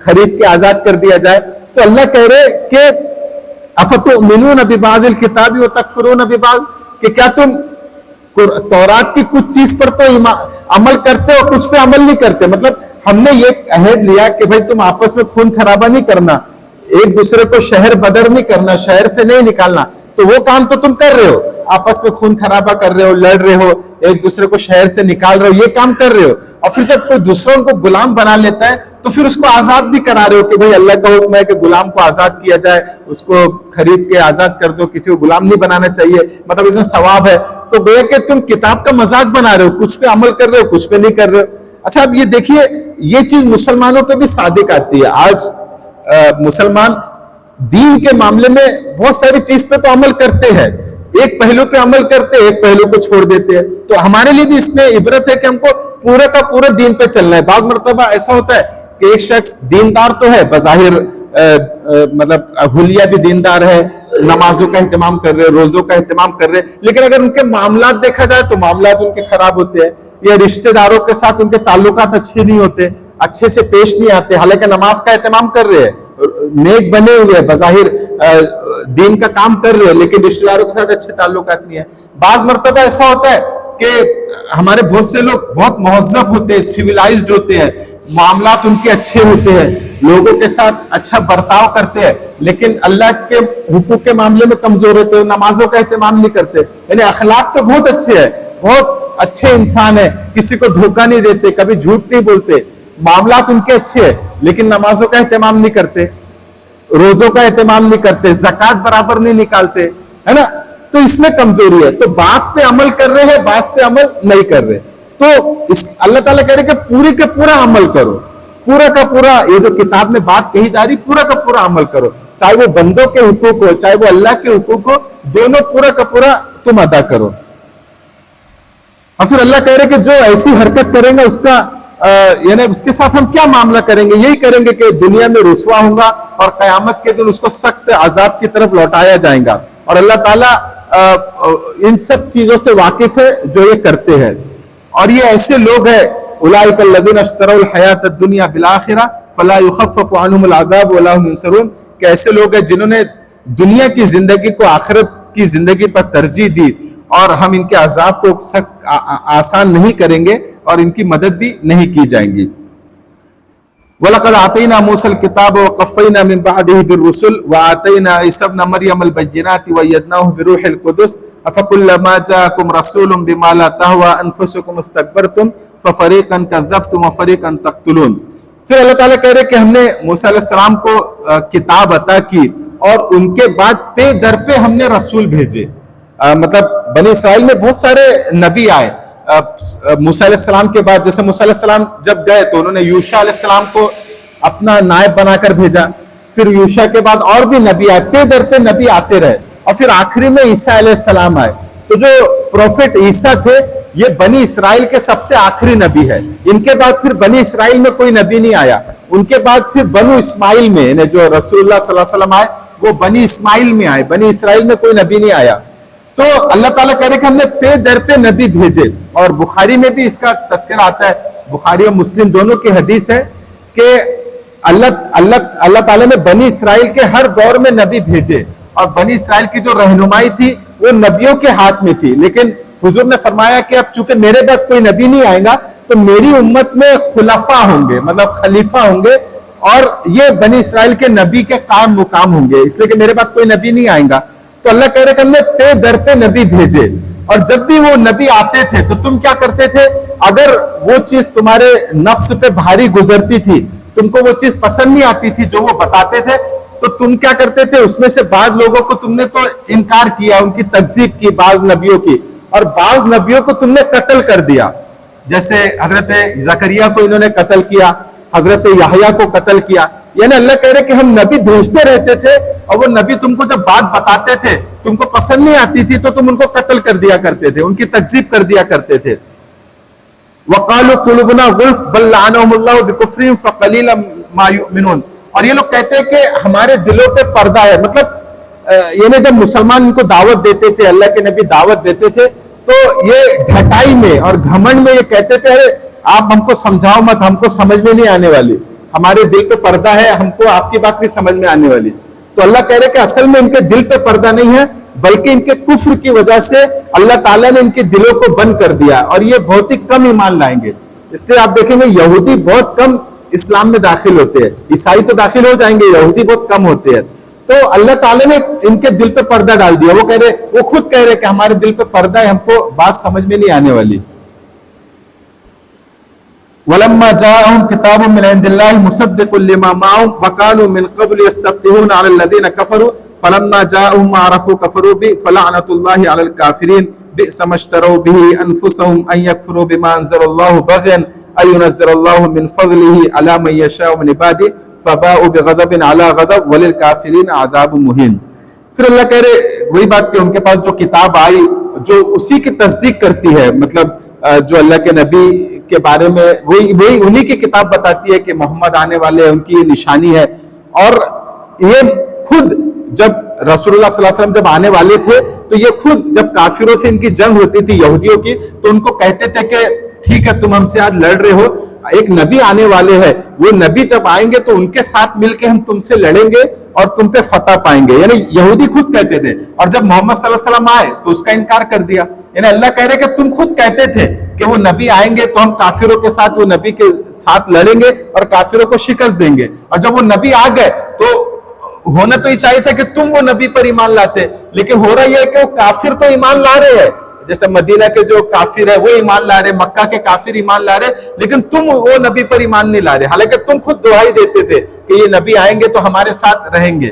خرید کے آزاد کر دیا جائے. تو اللہ کہہ رہے کہ افتؤمنون ببعض الکتاب وتکفرون ببعض، کہ کیا تم تورات کی کچھ چیز پر تو عمل کرتے اور کچھ پہ عمل نہیں کرتے. مطلب ہم نے یہ عہد لیا کہ بھائی تم آپس میں خون خرابہ نہیں کرنا، ایک دوسرے کو شہر بدر نہیں کرنا، شہر سے نہیں نکالنا. تو وہ کام تو تم کر رہے ہو، آپس میں خون خرابہ کر رہے ہو، لڑ رہے ہو، ایک دوسرے کو شہر سے نکال رہے ہو، یہ کام کر رہے ہو. اور پھر جب کوئی دوسروں کو غلام بنا لیتا ہے تو پھر اس کو آزاد بھی کرا رہے ہو کہ بھئی اللہ کا حکم ہے کہ غلام کو آزاد کیا جائے، اس کو خرید کے آزاد کر دو، کسی کو غلام نہیں بنانا چاہیے، مطلب اس میں ثواب ہے. تو گویا کہ تم کتاب کا مذاق بنا رہے ہو، کچھ پہ عمل کر رہے ہو، کچھ پہ نہیں کر رہے ہو. اچھا اب یہ دیکھیے یہ چیز مسلمانوں پہ بھی صادق آتی ہے. آج مسلمان دین کے معاملے میں بہت ساری چیز پہ تو عمل کرتے ہیں، ایک پہلو پہ عمل کرتے ہیں، ایک پہلو کو چھوڑ دیتے ہیں. تو ہمارے لیے بھی اس میں عبرت ہے کہ ہم کو پورا کا پورا دین پہ چلنا ہے. بعض مرتبہ ایسا ہوتا ہے کہ ایک شخص دیندار تو ہے بظاہر، مطلب حلیہ بھی دیندار ہے، نمازوں کا اہتمام کر رہے، روزوں کا اہتمام کر رہے، لیکن اگر ان کے معاملات دیکھا جائے تو معاملات ان کے خراب ہوتے ہیں، یا رشتہ داروں کے ساتھ ان کے تعلقات اچھے نہیں ہوتے، اچھے سے پیش نہیں آتے، حالانکہ نماز کا اہتمام کر رہے ہیں، نیک بنے ہوئے, بظاہر دین کا کام کر رہے, لیکن رشتے داروں کے ساتھ اچھے تعلقات نہیں ہے. بعض مرتبہ ایسا ہوتا ہے کہ ہمارے بہت سے لوگ بہت مہذب ہوتے ہیں, سیولائزڈ ہوتے ہیں, معاملات ان کے اچھے ہوتے ہیں, لوگوں کے ساتھ اچھا برتاؤ کرتے ہیں, لیکن اللہ کے حقوق کے معاملے میں کمزور ہوتے ہیں, نمازوں کا اہتمام نہیں کرتے. یعنی اخلاق تو بہت اچھے ہیں, بہت اچھے انسان ہیں, کسی کو دھوکہ نہیں دیتے, کبھی جھوٹ نہیں بولتے, معاملات ان کے اچھے ہیں, لیکن نمازوں کا اہتمام نہیں کرتے, روزوں کا اہتمام نہیں کرتے, زکوٰۃ برابر نہیں نکالتے, ہے نا. تو اس میں کمزوری ہے. تو بعض پہ عمل کر رہے ہیں, بعض پہ عمل نہیں کر رہے. تو اللہ تعالیٰ کہہ رہے کہ پوری کا پورا عمل کرو, پورا کا پورا, یہ جو کتاب میں بات کہی جا رہی, پورا کا پورا عمل کرو, چاہے وہ بندوں کے حقوق ہو, چاہے وہ اللہ کے حقوق ہو, دونوں پورا کا پورا تم ادا کرو. اور پھر اللہ کہہ رہے کہ جو ایسی حرکت کریں گے اس کا یعنی اس کے ساتھ ہم کیا معاملہ کریں گے, یہی کریں گے کہ دنیا میں رسوا ہوں گا اور قیامت کے دن اس کو سخت عذاب کی طرف لوٹایا جائے گا. اور اللہ تعالیٰ ان سب چیزوں سے واقف ہے جو یہ کرتے ہیں. اور یہ ایسے لوگ ہیں, اولئک الذین اشتروا الحیاۃ الدنیا بالآخرہ فلا یخفف عنہم العذاب ولا هم ينصرون, کہ ایسے لوگ ہیں جنہوں نے دنیا کی زندگی کو آخرت کی زندگی پر ترجیح دی, اور ہم ان کے عذاب کو سخت آسان نہیں کریں گے اور ان کی مدد بھی نہیں کی جائیں گی. وَلَقَدْ آتَيْنَا مُوسَى الْكِتَابَ وَقَفَّيْنَا مِن بَعْدِهِ بِالرُّسُلِ وَآتَيْنَا عِيسَى ابْنَ مَرْيَمَ الْبَيِّنَاتِ وَأَيَّدْنَاهُ بِرُوحِ الْقُدُسِ أَفَكُلَّمَا جَاءَكُمْ رَسُولٌ بِمَا لَا تَهْوَىٰ أَنفُسُكُمُ اسْتَكْبَرْتُمْ فَفَرِيقًا كَذَّبْتُمْ وَفَرِيقًا تَقْتُلُونَ. پھر اللہ تعالیٰ کہہ رہے کہ ہم نے موسیٰ علیہ السلام کو کتاب عطا کی, اور ان کے بعد پہ در پہ ہم نے رسول بھیجے. مطلب بنی اسرائیل میں بہت سارے نبی آئے موسیٰ علیہ السلام کے بعد. جیسے موسیٰ علیہ السلام جب گئے تو انہوں نے یوشع علیہ السلام کو اپنا نائب بنا کر بھیجا, پھر یوشع کے بعد اور بھی نبی آئے, پہ در پہ نبی آتے رہے, اور پھر آخری میں عیسیٰ علیہ السلام آئے. تو جو پروفٹ عیسیٰ تھے یہ بنی اسرائیل کے سب سے آخری نبی ہے. ان کے بعد پھر بنی اسرائیل میں کوئی نبی نہیں آیا. ان کے بعد پھر بنو اسماعیل میں, یعنی جو رسول اللہ صلی اللہ علیہ وسلم آئے وہ بنی اسماعیل میں آئے, بنی اسرائیل میں کوئی نبی نہیں آیا. تو اللہ تعالیٰ کہہ رہے کہ ہم نے پہ در پہ نبی بھیجے. اور بخاری میں بھی اس کا تذکرہ آتا ہے, بخاری اور مسلم دونوں کی حدیث ہے کہ اللہ تعالیٰ نے بنی اسرائیل کے ہر دور میں نبی بھیجے, اور بنی اسرائیل کی جو رہنمائی تھی وہ نبیوں کے ہاتھ میں تھی. لیکن حضور نے فرمایا کہ اب چونکہ میرے بعد کوئی نبی نہیں آئے گا تو میری امت میں خلفاء ہوں گے, مطلب خلیفہ ہوں گے, اور یہ بنی اسرائیل کے نبی کے قائم مقام ہوں گے, اس لیے کہ میرے بعد کوئی نبی نہیں آئے گا. تو اللہ کہہ رہے کہ ہم نے پہ در پہ نبی بھیجے, اور جب بھی وہ نبی آتے تھے تو تم کیا کرتے تھے, اگر وہ چیز تمہارے نفس پہ بھاری گزرتی تھی, تم کو وہ چیز پسند نہیں آتی تھی جو وہ بتاتے تھے, تو تم کیا کرتے تھے, اس میں سے بعض لوگوں کو تم نے تو انکار کیا, ان کی تکذیب کی بعض نبیوں کی, اور بعض نبیوں کو تم نے قتل کر دیا. جیسے حضرت زکریا کو انہوں نے قتل کیا, حضرت یحییٰ کو قتل کیا. یعنی اللہ کہہ رہے کہ ہم نبی بھیجتے رہتے تھے, اور وہ نبی تم کو جب بات بتاتے تھے تم کو پسند نہیں آتی تھی تو تم ان کو قتل کر دیا کرتے تھے, ان کی تکذیب کر دیا کرتے تھے. وَقَالُوا قُلُوبُنَا غُلْفٌ بَل لَّعَنَهُمُ اللَّهُ بِكُفْرِهِمْ فَقَلِيلًا مَا يُؤْمِنُونَ. اور یہ لوگ کہتے ہیں کہ ہمارے دلوں پہ پردہ ہے. مطلب یعنی جب مسلمان ان کو دعوت دیتے تھے, اللہ کے نبی دعوت دیتے تھے, تو یہ ڈھٹائی میں اور گھمنڈ میں یہ کہتے تھے ارے آپ ہم کو سمجھاؤ مت, ہم کو سمجھ میں نہیں آنے والی, ہمارے دل پہ پردہ ہے, ہم کو آپ کی بات نہیں سمجھ میں آنے والی. تو اللہ کہہ رہے کہ اصل میں ان کے دل پہ پردہ نہیں ہے, بلکہ ان کے کفر کی وجہ سے اللہ تعالیٰ نے ان کے دلوں کو بند کر دیا, اور یہ بہت ہی کم ایمان لائیں گے. اس لیے آپ دیکھیں گے یہودی بہت کم اسلام میں داخل ہوتے ہیں, عیسائی تو داخل ہو جائیں گے, یہودی بہت کم ہوتے ہیں. تو اللہ تعالیٰ نے ان کے دل پہ پردہ ڈال دیا. وہ خود کہہ رہے کہ ہمارے دل پہ پردہ ہے, ہم کو بات سمجھ میں نہیں آنے والی. وَلَمَّا جَاءَهُمْ كِتَابٌ مِّنْ عِندِ اللَّهِ مُصَدِّقٌ لِّمَا مَعَهُمْ وَكَانُوا مِنْ قَبْلُ يَسْتَفْتِحُونَ عَلَى الَّذِينَ كَفَرُوا فَلَمَّا جَاءَهُم مَّا عَرَفُوا كَفَرُوا بِهِ فَلَعْنَةُ اللَّهِ عَلَى الْكَافِرِينَ بِئْسَ مَا اشْتَرَوْا بِهِ أَنفُسَهُمْ أَن يَكْفُرُوا بِمَا أَنزَلَ اللَّهُ بَغْيًا أَن يُنَزِّلَ اللَّهُ مِنْ فَضْلِهِ عَلَى مَن يَشَاءُ مِنْ عِبَادِهِ فَبَاءُوا بِغَضَبٍ عَلَى غَضَبٍ وَلِلْكَافِرِينَ عَذَابٌ مُهِينٌ. پھر اللہ کہہ رہے وہی بات کہ ان کے پاس جو کتاب آئی جو اسی کی تصدیق کرتی ہے, مطلب جو اللہ کے نبی کے بارے میں وہی انہی کی کتاب بتاتی ہے کہ محمد آنے والے ہیں, ان کی نشانی ہے. اور یہ خود جب رسول اللہ صلی اللہ علیہ وسلم جب آنے والے تھے تو یہ خود جب کافروں سے ان کی جنگ ہوتی تھی یہودیوں کی, تو ان کو کہتے تھے کہ ٹھیک ہے تم ہم سے آج لڑ رہے ہو, ایک نبی آنے والے ہیں, وہ نبی جب آئیں گے تو ان کے ساتھ مل کے ہم تم سے لڑیں گے اور تم پہ فتح پائیں گے. یعنی یہودی خود کہتے تھے, اور جب محمد صلی اللہ علیہ وسلم آئے تو اس کا انکار کر دیا. یعنی اللہ کہہ رہے کہ تم خود کہتے تھے کہ وہ نبی آئیں گے تو ہم کافروں کے ساتھ, وہ نبی کے ساتھ لڑیں گے اور کافروں کو شکست دیں گے, اور جب وہ نبی آ گئے تو ہونا تو یہ چاہیے تھا کہ تم وہ نبی پر ایمان لاتے, لیکن ہو رہا یہ ہے کہ وہ کافر تو ایمان لا رہے ہیں, جیسے مدینہ کے جو کافر ہے وہ ایمان لا رہے, مکہ کے کافر ایمان لا رہے, لیکن تم وہ نبی پر ایمان نہیں لا رہے, حالانکہ تم خود دعائی دیتے تھے کہ یہ نبی آئیں گے تو ہمارے ساتھ رہیں گے.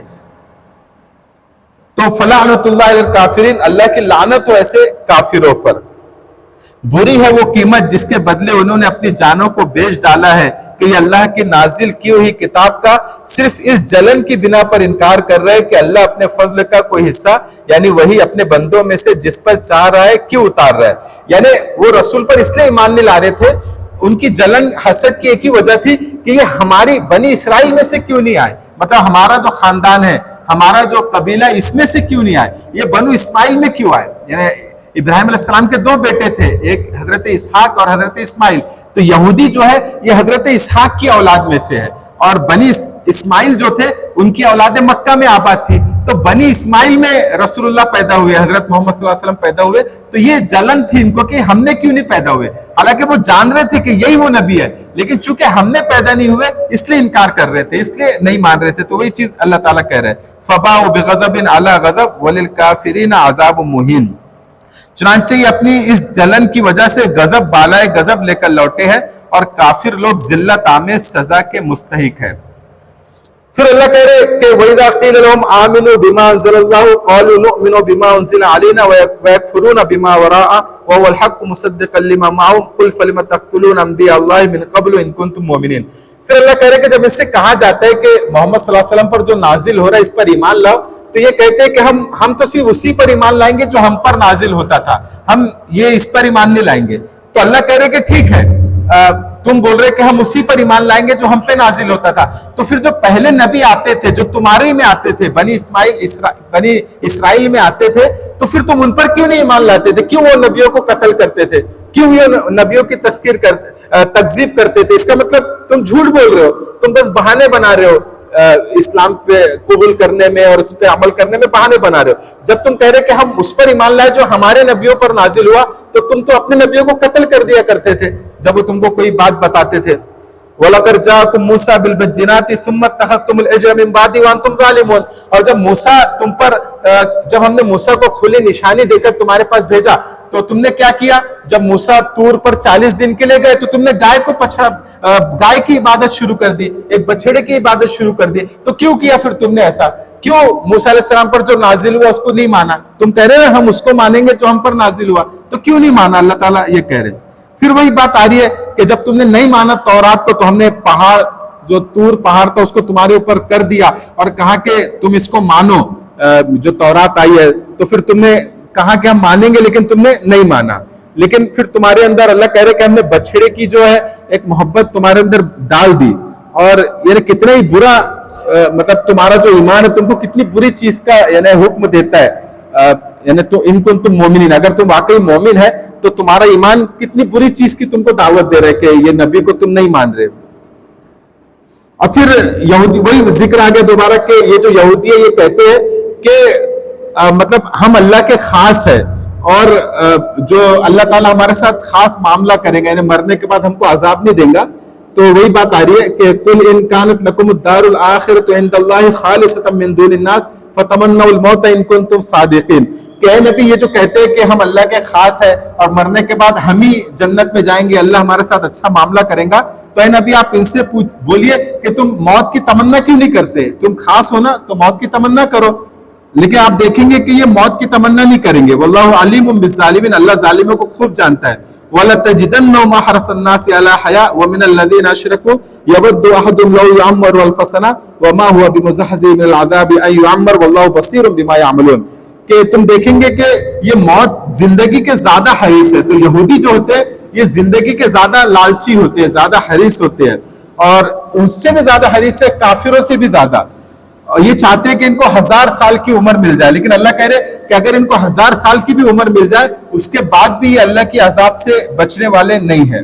تو فلعنت اللہ علی الکافرین, اللہ کی لعنت ہو ایسے کافروں پر. بری ہے وہ قیمت جس کے بدلے انہوں نے اپنی جانوں کو بیچ ڈالا ہے کہ یہ اللہ کی نازل کی ہوئی کتاب کا صرف اس جلن کی بنا پر انکار کر رہے کہ اللہ اپنے فضل کا کوئی حصہ یعنی وہی اپنے بندوں میں سے جس پر چاہ رہا ہے کیوں اتار رہا ہے. یعنی وہ رسول پر اس لیے ایمان نہیں لا رہے تھے, ان کی جلن حسد کی ایک ہی وجہ تھی کہ یہ ہماری بنی اسرائیل میں سے کیوں نہیں آئے, مطلب ہمارا جو خاندان ہے, ہمارا جو قبیلہ اس میں سے کیوں نہیں آئے, یہ بنو اسماعیل میں کیوں آئے. یعنی ابراہیم علیہ السلام کے 2 بیٹے تھے, ایک حضرت اسحاق اور حضرت اسماعیل, تو یہودی جو ہے یہ حضرت اسحاق کی اولاد میں سے ہے, اور بنی اسماعیل جو تھے ان کی اولاد مکہ میں آباد تھی, تو بنی اسماعیل میں رسول اللہ پیدا ہوئے, حضرت محمد صلی اللہ علیہ وسلم پیدا ہوئے, تو یہ جلن تھی ان کو کہ ہم نے کیوں نہیں پیدا ہوئے, حالانکہ وہ جان رہے تھے کہ یہی وہ نبی ہے, لیکن چونکہ ہم نے پیدا نہیں ہوئے اس لیے انکار کر رہے تھے, اس لیے نہیں مان رہے تھے. تو وہی چیز اللہ تعالیٰ کہہ رہے ہیں فَبَاءُوا بِغَضَبٍ عَلَىٰ غَضَبٍ وَلِلْكَافِرِينَ عَذَابٌ مُّهِينٌ. چنانچہ یہ اپنی اس جلن کی وجہ سے غضب بالائے غضب لے کر لوٹے ہیں اور کافر لوگ ذلت آمیز سزا کے مستحق ہیں. پھر اللہ کہہ رہے کہ وَإِذَا قِيلَ لَهُمْ آمِنُوا بِمَا أَنزَلَ اللَّهُ قَالُوا نُؤْمِنُ بِمَا أُنزِلَ عَلَيْنَا وَيَكْفُرُونَ بِمَا وَرَاءَهُ وَهُوَ الْحَقُّ مُصَدِّقًا لِمَا مَعَهُمْ قُلْ فَلِمَ تَقْتُلُونَ أَنبِيَاءَ اللَّهِ مِن قَبْلُ إِن كُنتُم مُؤْمِنِينَ. پھر اللہ کہہ رہے کہ جب اس سے کہا جاتا ہے کہ محمد صلی اللہ علیہ وسلم پر جو نازل ہو رہا ہے اس پر ایمان لاؤ, تو یہ کہتے ہیں کہ ہم تو صرف اسی پر ایمان لائیں گے جو ہم پر نازل ہوتا تھا, ہم یہ اس پر ایمان نہیں لائیں گے. تو اللہ کہہ رہے کہ ٹھیک ہے, تم بول رہے کہ ہم اسی پر ایمان لائیں گے جو ہم پہ نازل ہوتا تھا, تو پھر جو پہلے نبی آتے تھے جو تمہارے میں آتے تھے, بنی اسرائیل میں آتے تھے, تو پھر تم ان پر کیوں نہیں ایمان لاتے تھے, کیوں وہ نبیوں کو قتل کرتے تھے, کیوں یہ نبیوں کی تکذیب کرتے تھے. اس کا مطلب تم جھوٹ بول رہے ہو, تم بس بہانے بنا رہے ہو, اسلام پہ قبول کرنے میں اور اس پہ عمل کرنے میں بہانے بنا رہے ہو. جب تم کہہ رہے کہ ہم اس پر ایمان لائے جو ہمارے نبیوں پر نازل ہوا, تو تم تو اپنے نبیوں کو قتل کر دیا کرتے تھے جب وہ تم کو کوئی بات بتاتے تھے. وَلَقَدْ جَاءَكُم مُوسَىٰ بِالْبَيِّنَاتِ ثُمَّ اتَّخَذْتُمُ الْعِجْلَ مِن بَعْدِهِ وَأَنتُمْ ظَالِمُونَ. اور جب موسیٰ جب ہم نے موسیٰ کو کھلی نشانی دے کر تمہارے پاس بھیجا, تو تم نے کیا کیا, جب موسیٰ طور پر 40 دن کے لیے گئے تو تم نے گائے کی عبادت شروع کر دی, ایک بچھڑے کی عبادت شروع کر دی. تو کیوں کیا پھر تم نے ایسا, کیوں موسیٰ علیہ السلام پر جو نازل ہوا اس کو نہیں مانا؟ تم کہہ رہے ہیں ہم اس کو مانیں گے جو ہم پر نازل ہوا, تو کیوں نہیں مانا؟ اللہ تعالیٰ یہ کہہ رہے. پھر وہی بات آ رہی ہے کہ جب تم نے نہیں مانا تورات کو, تو ہم نے پہاڑ, جو طور پہاڑ تھا اس کو تمہارے اوپر کر دیا اور کہا کہ تم اس کو مانو جو تورات آئی ہے. تو پھر تم نے کہا کہ ہم مانیں گے, لیکن تم نے نہیں مانا. لیکن پھر تمہارے اندر اللہ کہہ رہے کہ ہم نے بچھڑے کی جو ہے ایک محبت تمہارے اندر ڈال دی, اور یعنی کتنا ہی برا, مطلب تمہارا جو ایمان ہے تم کو کتنی بری چیز کا یعنی حکم دیتا ہے. یعنی تو ان کو تم مومنین, اگر تم واقعی مومن ہے تو تمہارا ایمان کتنی بری چیز کی تم کو دعوت دے رہے کہ یہ نبی کو تم نہیں مان رہے. اور پھر یہودی, وہی ذکر آ گیا دوبارہ کہ یہ جو یہودی ہے یہ کہتے ہیں کہ مطلب ہم اللہ کے خاص ہے, اور جو اللہ تعالیٰ ہمارے ساتھ خاص معاملہ کرے گا, یعنی مرنے کے بعد ہم کو عذاب نہیں دیں گا. تو وہی بات آ رہی ہے کہ قُلْ إِن كَانَتْ لَكُمُ الدَّارُ الْآخِرَةُ عِندَ اللَّهِ خَالِصَةً مِّن دُونِ النَّاسِ فَتَمَنَّوُا الْمَوْتَ إِن كُنتُمْ صَادِقِينَ. کہ اے نبی, یہ جو کہتے ہیں کہ ہم اللہ کے خاص ہے اور مرنے کے بعد ہم ہی جنت میں جائیں گے, اللہ ہمارے ساتھ اچھا معاملہ کریں گا, تو اے نبی آپ ان سے بولیے کہ تم موت کی تمنا کیوں نہیں کرتے؟ تم خاص ہو نا تو موت کی تمنا کرو. لیکن آپ دیکھیں گے کہ یہ موت کی تمنا نہیں کریں گے. واللہ علیم بالظالمین, اللہ ظالموں کو خوب جانتا ہے. وَلَتَجِدَنَّهُمْ أَحْرَصَ النَّاسِ عَلَىٰ حَيَاءٍ وَمِنَ الَّذِينَ أَشْرَكُوا يَوَدُّ أَحَدُهُمْ لَوْ يُعَمَّرُ أَلْفَ سَنَةٍ وَمَا هُوَ بِمُزَحْزِحِهِ مِنَ الْعَذَابِ أَن يُعَمَّرَ وَاللَّهُ بَصِيرٌ بِمَا يَعْمَلُونَ. کہ تم دیکھیں گے کہ یہ موت زندگی کے زیادہ حریص ہے. تو یہودی جو ہوتے ہیں یہ زندگی کے زیادہ لالچی ہوتے ہیں, زیادہ حریص ہوتے ہیں, اور ان سے بھی زیادہ حریص ہے, کافروں سے بھی زیادہ. اور یہ چاہتے ہیں کہ ان کو 1000 سال کی عمر مل جائے, لیکن اللہ کہہ رہے کہ اگر ان کو 1000 سال کی بھی عمر مل جائے اس کے بعد بھی یہ اللہ کی عذاب سے بچنے والے نہیں ہیں.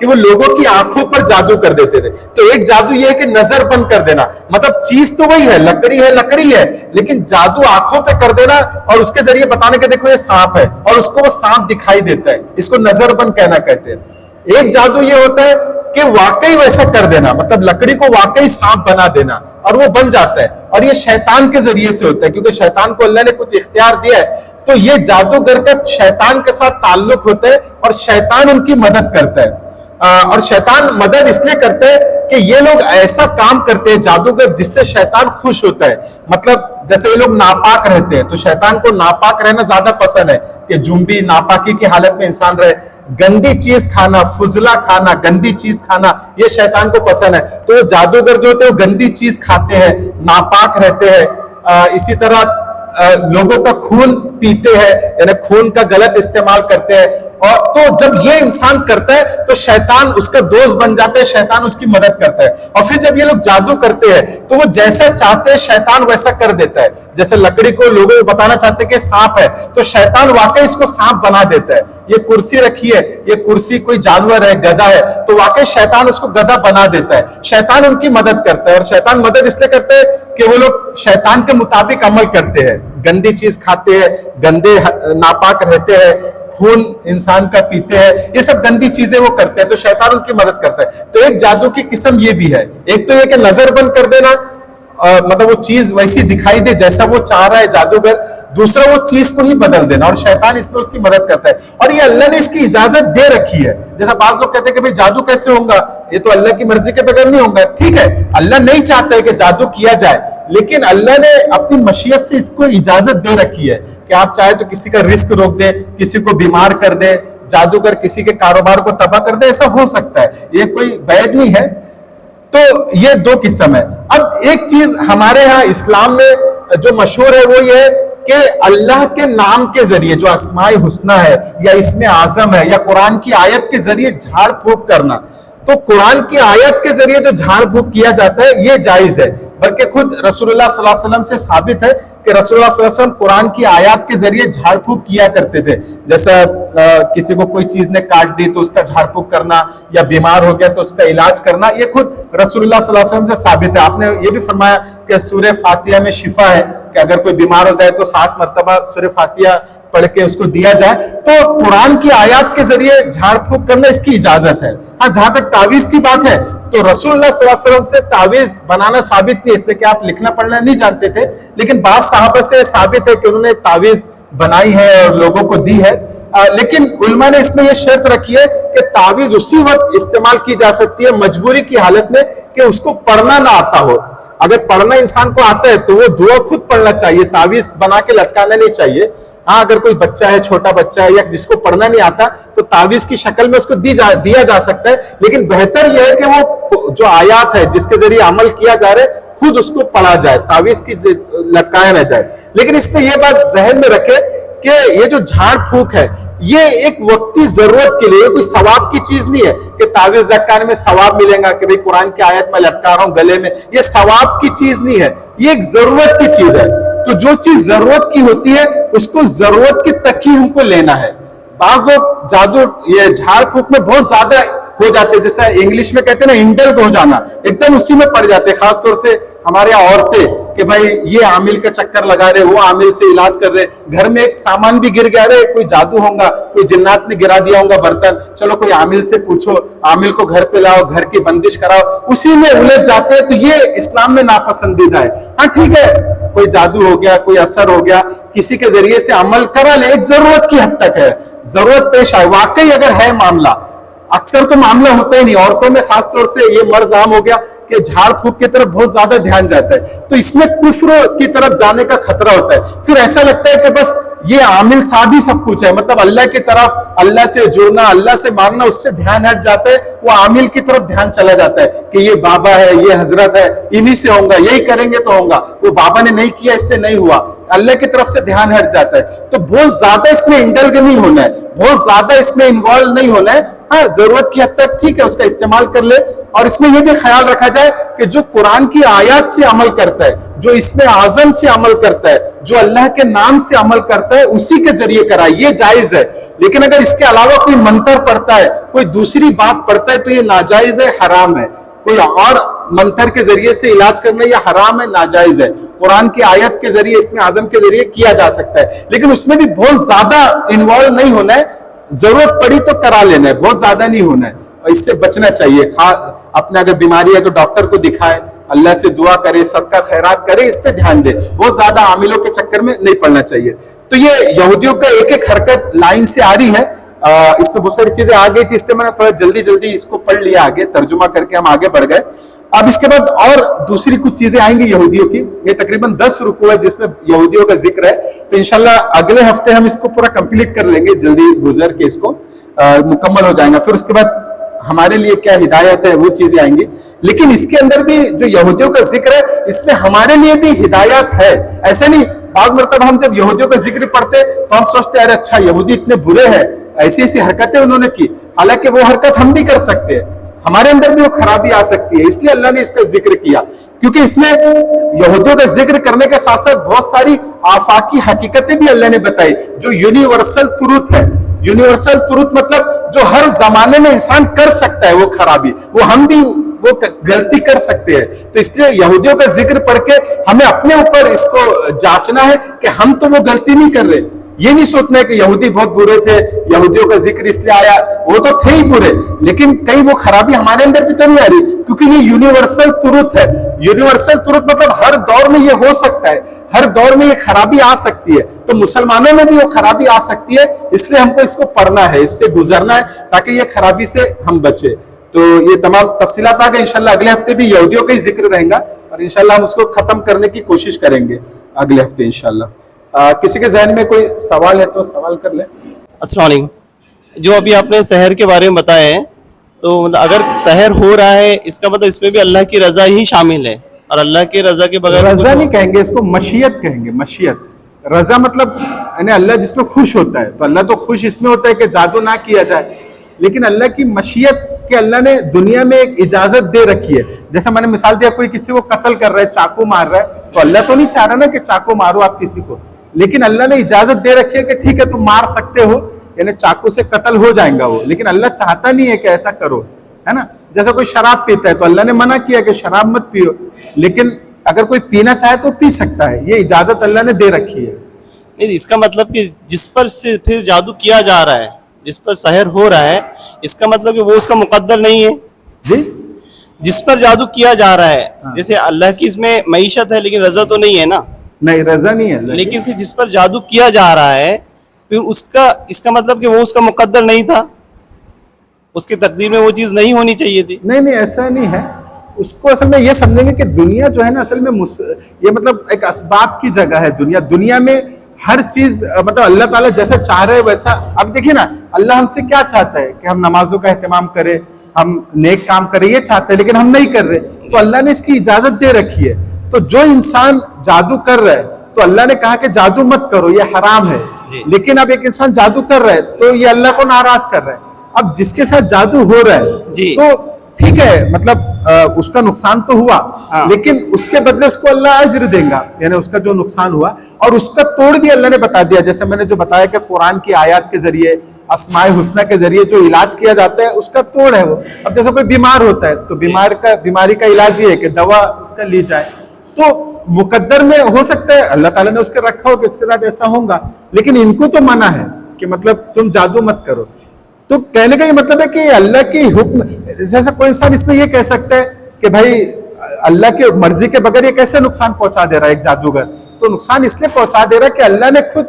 کہ وہ لوگوں کی آنکھوں پر جادو کر دیتے تھے. تو ایک جادو یہ ہے کہ نظر بند کر دینا, مطلب چیز تو وہی ہے, لکڑی ہے, لیکن جادو آنکھوں پہ کر دینا اور اس کے ذریعے بتانے کہ دیکھو یہ سانپ ہے, اور اس کو وہ سانپ دکھائی دیتا ہے. اس کو نظر بند کہنا کہتے ہیں. ایک جادو یہ ہوتا ہے کہ واقعی ویسا کر دینا, مطلب لکڑی کو واقعی سانپ بنا دینا اور وہ بن جاتا ہے, اور یہ شیطان کے ذریعے سے ہوتا ہے, کیونکہ شیطان کو اللہ نے کچھ اختیار دیا ہے. تو یہ جادوگر کا شیطان کے ساتھ تعلق ہوتا ہے اور شیطان ان کی مدد کرتا ہے. اور شیطان مدد اس لیے کرتا ہے کہ یہ لوگ ایسا کام کرتے ہیں جادوگر جس سے شیطان خوش ہوتا ہے. مطلب جیسے یہ لوگ ناپاک رہتے ہیں تو شیطان کو ناپاک رہنا زیادہ پسند ہے, کہ جنبی ناپاکی کی حالت میں انسان رہے. گندی چیز کھانا, فضلہ کھانا, گندی چیز کھانا, یہ شیطان کو پسند ہے. تو وہ جادوگر جو ہوتے ہیں وہ گندی چیز کھاتے ہیں, ناپاک رہتے ہیں. اسی طرح لوگوں کا خون پیتے ہیں, یعنی خون کا غلط استعمال کرتے ہیں. اور تو جب یہ انسان کرتا ہے تو شیطان اس کا دوست بن جاتا ہے, شیطان اس کی مدد کرتا ہے. اور پھر جب یہ لوگ جادو کرتے ہیں تو وہ جیسا چاہتے ہیں شیطان ویسا کر دیتا ہے. جیسے لکڑی کو لوگوں کو بتانا چاہتے ہیں کہ سانپ ہے, تو شیطان واقعی اس کو سانپ بنا دیتا ہے. یہ کرسی رکھی ہے, یہ کرسی کوئی جانور ہے, گدھا ہے, تو واقعی شیطان اس کو گدھا بنا دیتا ہے. شیطان ان کی مدد کرتا ہے, اور شیطان مدد اس لیے کرتے ہیں کہ وہ لوگ شیطان کے مطابق عمل کرتے ہیں, گندی چیز کھاتے ہیں, گندے ناپاک رہتے ہیں, خون انسان کا پیتے ہیں, یہ سب گندی چیزیں وہ کرتے ہیں, تو شیطان ان کی مدد کرتا ہے. تو ایک جادو کی قسم یہ بھی ہے. ایک تو یہ کہ نظر بند کر دینا, مطلب وہ چیز ویسی دکھائی دے جیسا وہ چاہ رہا ہے جادوگر. دوسرا وہ چیز کو ہی بدل دینا, اور شیطان اس میں اس کی مدد کرتا ہے. اور یہ اللہ نے اس کی اجازت دے رکھی ہے. جیسا بعض لوگ کہتے ہیں کہ بھئی جادو کیسے ہوگا, یہ تو اللہ کی مرضی کے بغیر نہیں ہوگا. ٹھیک ہے, اللہ نہیں چاہتا ہے کہ جادو کیا جائے, لیکن اللہ نے اپنی مشیت سے اس کو اجازت دے رکھی ہے کہ آپ چاہے تو کسی کا رزق روک دے, کسی کو بیمار کر دے, جادوگر کسی کے کاروبار کو تباہ کر دے, ایسا ہو سکتا ہے, یہ کوئی وید نہیں ہے. تو یہ دو قسم ہے. اب ایک چیز ہمارے ہاں اسلام میں جو مشہور ہے وہ یہ ہے کہ اللہ کے نام کے ذریعے جو اسماء حسنی ہے یا اسم اعظم ہے یا قرآن کی آیت کے ذریعے جھاڑ پھونک کرنا. تو قرآن کی آیت کے ذریعے جو جھاڑ پھونک کیا جاتا ہے یہ جائز ہے, بلکہ خود رسول اللہ صلی اللہ علیہ وسلم سے ثابت ہے کہ رسول اللہ صلی اللہ علیہ وسلم قرآن کی آیات کے ذریعے جھاڑ پھونک کیا کرتے تھے. جیسا کسی کو کوئی چیز نے کاٹ دی تو اس کا جھاڑ پھونک کرنا, یا بیمار ہو گیا تو اس کا علاج کرنا, یہ خود رسول اللہ صلی اللہ علیہ وسلم سے ثابت ہے. آپ نے یہ بھی فرمایا کہ سورہ فاتحہ میں شفا ہے, کہ اگر کوئی بیمار ہو جائے تو 7 مرتبہ سورہ فاتحہ پڑھ کے اس کو دیا جائے. تو قرآن کی آیات کے ذریعے جھاڑ پھونک کرنا اس کی اجازت ہے. ہاں, جہاں تک تعویذ کی بات ہے تو رسول اللہ صلی اللہ علیہ وسلم سے تعویذ بنانا ثابت نہیں, اس لیے کہ آپ لکھنا پڑھنا نہیں جانتے تھے, لیکن بعض صحابہ سے ثابت ہے کہ انہوں نے تعویذ بنائی ہے اور لوگوں کو دی ہے. لیکن علماء نے اس میں یہ شرط رکھی ہے کہ تعویذ اسی وقت استعمال کی جا سکتی ہے مجبوری کی حالت میں کہ اس کو پڑھنا نہ آتا ہو. اگر پڑھنا انسان کو آتا ہے تو وہ دعا خود پڑھنا چاہیے, تعویذ بنا کے لٹکانا نہیں چاہیے. ہاں, اگر کوئی بچہ ہے, چھوٹا بچہ ہے, یا جس کو پڑھنا نہیں آتا تو تعویذ کی شکل میں اس کو دیا جا سکتا ہے, لیکن بہتر یہ ہے کہ وہ جو آیات ہے جس کے ذریعے عمل کیا جا رہا ہے خود اس کو پڑھا جائے, تعویذ کی لٹکایا نہ جائے. لیکن اس میں یہ بات ذہن میں رکھے کہ یہ جو جھاڑ پھونک ہے یہ ایک وقتی ضرورت کے لیے, کوئی ثواب کی چیز نہیں ہے کہ تعویذ لٹکانے میں ثواب ملے گا کہ بھئی قرآن کی آیت میں لٹکا رہا ہوں گلے میں, یہ ثواب کی چیز نہیں ہے, یہ ایک ضرورت کی چیز ہے. تو جو چیز ضرورت کی ہوتی ہے اس کو ضرورت کی تک ہی ہم کو لینا ہے. بعض لوگ جادو یہ جھاڑ پھونک میں بہت زیادہ ہو جاتے ہیں, جیسا انگلش میں کہتے ہیں نا انڈلگ ہو جانا, ایک دم اسی میں پڑ جاتے ہیں. خاص طور سے ہمارے یہاں عورتیں کہ بھائی یہ عامل کا چکر لگا رہے, وہ عامل سے علاج کر رہے, گھر میں ایک سامان بھی گر گیا رہے, کوئی جادو ہوگا, کوئی جنات نے گرا دیا ہوگا برتن, چلو کوئی عامل سے پوچھو, عامل کو گھر پہ لاؤ, گھر کی بندش کراؤ, اسی میں الجھ جاتے ہیں. تو یہ اسلام میں ناپسندیدہ ہے. ہاں ٹھیک ہے, کوئی جادو ہو گیا, کوئی اثر ہو گیا, کسی کے ذریعے سے عمل کرا لے, ایک ضرورت کی حد تک ہے, ضرورت پیش آئے, واقعی اگر ہے معاملہ. اکثر تو معاملہ ہوتا ہی نہیں, عورتوں میں خاص طور سے یہ مرض عام ہو گیا کہ جھاڑ پھونک کی طرف بہت زیادہ دھیان جاتا ہے, تو اس میں کفر کی طرف جانے کا خطرہ ہوتا ہے. پھر ایسا لگتا ہے کہ بس یہ عامل صاحب ہی سب کچھ ہے, مطلب اللہ کی طرف, اللہ سے جڑنا, اللہ سے مانگنا, اس سے دھیان ہٹ جاتا ہے, وہ عامل کی طرف دھیان چلا جاتا ہے کہ یہ بابا ہے, یہ حضرت ہے, انہی سے ہوگا, یہی کریں گے تو ہوگا, وہ بابا نے نہیں کیا اس سے نہیں ہوا, اللہ کی طرف سے دھیان ہٹ جاتا ہے. تو بہت زیادہ اس میں انڈلگ نہیں ہونا ہے, بہت زیادہ اس میں انوالو نہیں ہونا ہے. ہاں, ضرورت کی حد تک ٹھیک ہے اس کا استعمال کر لے, اور اس میں یہ بھی خیال رکھا جائے کہ جو قرآن کی آیات سے عمل کرتا ہے, جو اسم اعظم سے عمل کرتا ہے, جو اللہ کے نام سے عمل کرتا ہے, اسی کے ذریعے کرائے, یہ جائز ہے. لیکن اگر اس کے علاوہ کوئی منتر پڑھتا ہے, کوئی دوسری بات پڑھتا ہے, تو یہ ناجائز ہے, حرام ہے. کوئی اور منتر کے ذریعے سے علاج کرنا یہ حرام ہے, ناجائز ہے. قرآن کی آیت کے ذریعے, اسم اعظم کے ذریعے کیا جا سکتا ہے, لیکن اس میں بھی بہت زیادہ انوالو نہیں ہونا ہے. ضرورت پڑی تو کرا لینا ہے, بہت زیادہ نہیں ہونا ہے, اور اس سے بچنا چاہیے. اپنے اگر بیماری ہے تو ڈاکٹر کو دکھائے, اللہ سے دعا کرے, صدقہ خیرات کرے, اس پہ دھیان دے. بہت زیادہ عاملوں کے چکر میں نہیں پڑنا چاہیے. تو یہ یہودیوں کا ایک ایک حرکت لائن سے آ رہی ہے. اس میں بہت ساری چیزیں آ گئی تھی, اس لیے میں نے تھوڑا جلدی اس کو پڑھ لیا, آگے ترجمہ کر کے ہم آگے بڑھ گئے. اب اس کے بعد اور دوسری کچھ چیزیں آئیں گی یہودیوں کی. یہ تقریباً 10 رکوع ہے جس میں یہودیوں کا ذکر ہے. تو انشاءاللہ اگلے ہفتے ہم اس کو پورا کمپلیٹ کر لیں گے, جلدی گزر کے اس کو مکمل ہو جائیں گا. پھر اس کے بعد ہمارے لیے کیا ہدایت ہے وہ چیزیں آئیں گی. لیکن اس کے اندر بھی جو یہودیوں کا ذکر ہے, اس میں ہمارے لیے بھی ہدایت ہے. ایسے نہیں, بعض مرتبہ ہم جب یہودیوں کا ذکر پڑھتے تو ہم سوچتے ہیں ارے اچھا یہودی اتنے برے ہیں, ایسی حرکتیں انہوں نے کی. حالانکہ وہ حرکت ہم بھی کر سکتے ہیں, ہمارے اندر بھی وہ خرابی آ سکتی ہے. اس لیے اللہ نے اس کا ذکر کیا, کیونکہ اس میں یہودیوں کا ذکر کرنے کے ساتھ ساتھ بہت ساری آفاقی حقیقتیں بھی اللہ نے بتائی, جو یونیورسل ٹروتھ ہے. یونیورسل ٹروتھ مطلب جو ہر زمانے میں انسان کر سکتا ہے, وہ خرابی, وہ ہم بھی وہ غلطی کر سکتے ہیں. تو اس لیے یہودیوں کا ذکر پڑھ کے ہمیں اپنے اوپر اس کو جانچنا ہے کہ ہم تو وہ غلطی نہیں کر رہے. یہ نہیں سوچنا ہے کہ یہودی بہت برے تھے, یہودیوں کا ذکر اس لیے آیا, وہ تو تھے ہی برے, لیکن کہیں وہ خرابی ہمارے اندر بھی تو نہیں آ رہی, کیونکہ یہ یونیورسل ٹروتھ ہے. یونیورسل ٹروتھ مطلب ہر دور میں یہ ہو سکتا ہے, ہر دور میں یہ خرابی آ سکتی ہے. تو مسلمانوں میں بھی وہ خرابی آ سکتی ہے, اس لیے ہم کو اس کو پڑھنا ہے, اس سے گزرنا ہے, تاکہ یہ خرابی سے ہم بچے. تو یہ تمام تفصیلات آ گئے. انشاءاللہ اگلے ہفتے بھی یہودیوں کا ہی ذکر رہے گا, اور انشاءاللہ ہم اس کو ختم کرنے کی کوشش کریں گے اگلے ہفتے انشاءاللہ. کسی کے ذہن میں کوئی سوال ہے تو سوال کر لیں. السلام علیکم. جو ابھی آپ نے سحر کے بارے میں بتایا ہے, تو مطلب اگر سحر ہو رہا ہے, اس کا مطلب اس میں بھی اللہ کی رضا ہی شامل ہے, اور اللہ کی رضا کے بغیر رضا نہیں کہیں گے, اس کو مشیت کہیں گے. مشیت, رضا مطلب یعنی اللہ جس میں خوش ہوتا ہے. تو اللہ تو خوش اس میں ہوتا ہے کہ جادو نہ کیا جائے, لیکن اللہ کی مشیت کہ اللہ نے دنیا میں ایک اجازت دے رکھی ہے. جیسے میں نے مثال دیا, کوئی کسی کو قتل کر رہا ہے, چاقو مار رہا ہے, تو اللہ تو نہیں چاہ رہا نا کہ چاقو مارو آپ کسی کو, لیکن اللہ نے اجازت دے رکھی ہے کہ ٹھیک ہے تم مار سکتے ہو, یعنی چاقو سے قتل ہو جائیں گا وہ, لیکن اللہ چاہتا نہیں ہے کہ ایسا کرو, ہے نا. جیسا کوئی شراب پیتا ہے تو اللہ نے منع کیا کہ شراب مت پیو, لیکن اگر کوئی پینا چاہے تو پی سکتا ہے, یہ اجازت اللہ نے دے رکھی ہے. نہیں, اس کا مطلب کہ جس پر سے پھر جادو کیا جا رہا ہے, جس پر سحر ہو رہا ہے, اس کا مطلب کہ وہ اس کا مقدر نہیں ہے. جی, جس پر جادو کیا جا رہا ہے, جیسے اللہ کی اس میں معیشت ہے لیکن رضا تو نہیں ہے نا. نہیں, رضا نہیں ہے. لیکن پھر جس پر جادو کیا جا رہا ہے, پھر اس کا مطلب کہ وہ اس کا مقدر نہیں تھا, اس کی تقدیر میں وہ چیز نہیں ہونی چاہیے تھی. نہیں, ایسا نہیں ہے. اس کو اصل میں یہ سمجھیں گے کہ دنیا جو ہے نا, اصل میں یہ مطلب ایک اسباب کی جگہ ہے. دنیا میں ہر چیز مطلب اللہ تعالیٰ جیسا چاہ رہے ویسا. اب دیکھیے نا, اللہ ہم سے کیا چاہتا ہے کہ ہم نمازوں کا اہتمام کریں, ہم نیک کام کریں, یہ چاہتے ہیں, لیکن ہم نہیں کر رہے. تو اللہ نے اس کی اجازت دے رکھی ہے. تو جو انسان جادو کر رہا ہے تو اللہ نے کہا کہ جادو مت کرو, یہ حرام ہے. لیکن اب ایک انسان جادو کر رہا ہے تو یہ اللہ کو ناراض کر رہا ہے. اب جس کے ساتھ جادو ہو رہا ہے تو ٹھیک ہے, مطلب اس کا نقصان تو ہوا, لیکن اس کے بدلے اس کو اللہ اجر دے گا, یعنی اس کا جو نقصان ہوا. اور اس کا توڑ بھی اللہ نے بتا دیا, جیسے میں نے جو بتایا کہ قرآن کی آیات کے ذریعے, اسماء حسنہ کے ذریعے جو علاج کیا جاتا ہے اس کا توڑ ہے وہ. اب جیسے کوئی بیمار ہوتا ہے تو بیماری کا علاج یہ ہے کہ دوا اس کا لی جائے. تو مقدر میں ہو سکتا ہے اللہ تعالیٰ نے اس کے رکھا ہو کہ اس کے ساتھ ایسا ہوگا, لیکن ان کو تو منع ہے کہ مطلب تم جادو مت کرو. تو کہنے کا یہ مطلب ہے کہ اللہ کی حکم, جیسا کوئی انسان اس میں یہ کہہ سکتا ہے کہ بھائی اللہ کی مرضی کے بغیر یہ کیسے نقصان پہنچا دے رہا ہے ایک جادوگر. تو نقصان اس لیے پہنچا دے رہا ہے کہ اللہ نے خود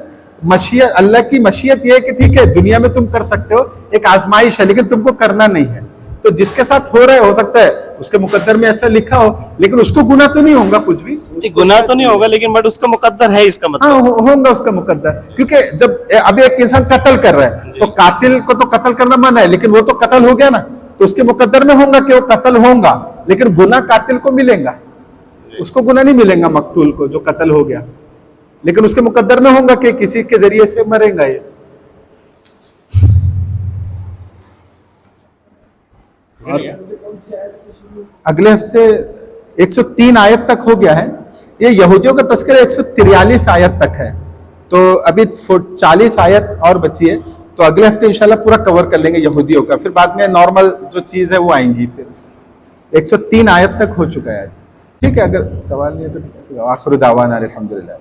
مشیت, اللہ کی مشیت یہ ہے کہ ٹھیک ہے دنیا میں تم کر سکتے ہو, ایک آزمائش ہے, لیکن تم کو کرنا نہیں ہے. تو جس کے ساتھ ہو رہا ہے ہو سکتا ہے اس کے مقدر میں ایسا لکھا ہو, لیکن اس کو گناہ تو نہیں ہوگا کچھ بھی. گناہ تو نہیں ہوگا, لیکن بٹ اس کا مقدر ہے, اس کا مطلب ہوگا اس کا مقدر. کیونکہ جب ابھی ایک انسان قتل کر رہا ہے تو قاتل کو تو قتل کرنا منع ہے, لیکن وہ تو قتل ہو گیا نا, تو اس کے مقدر میں ہوگا کہ وہ قتل ہوگا, لیکن گناہ قاتل کو ملے گا, اس کو گناہ نہیں ملے گا مقتول کو جو قتل ہو گیا, لیکن اس کے مقدر میں ہوگا کہ کسی کے ذریعے سے مرے گا. یہ اگلے ہفتے 103 آیت تک ہو گیا ہے. یہ یہودیوں کا تذکرہ 143 آیت تک ہے, تو ابھی 40 آیت اور بچی ہے. تو اگلے ہفتے انشاءاللہ پورا کور کر لیں گے یہودیوں کا, پھر بعد میں نارمل جو چیز ہے وہ آئیں گی. پھر 103 آیت تک ہو چکا ہے آج. ٹھیک ہے, اگر سوال نہیں ہے تو آخر دعوانا الحمدللہ.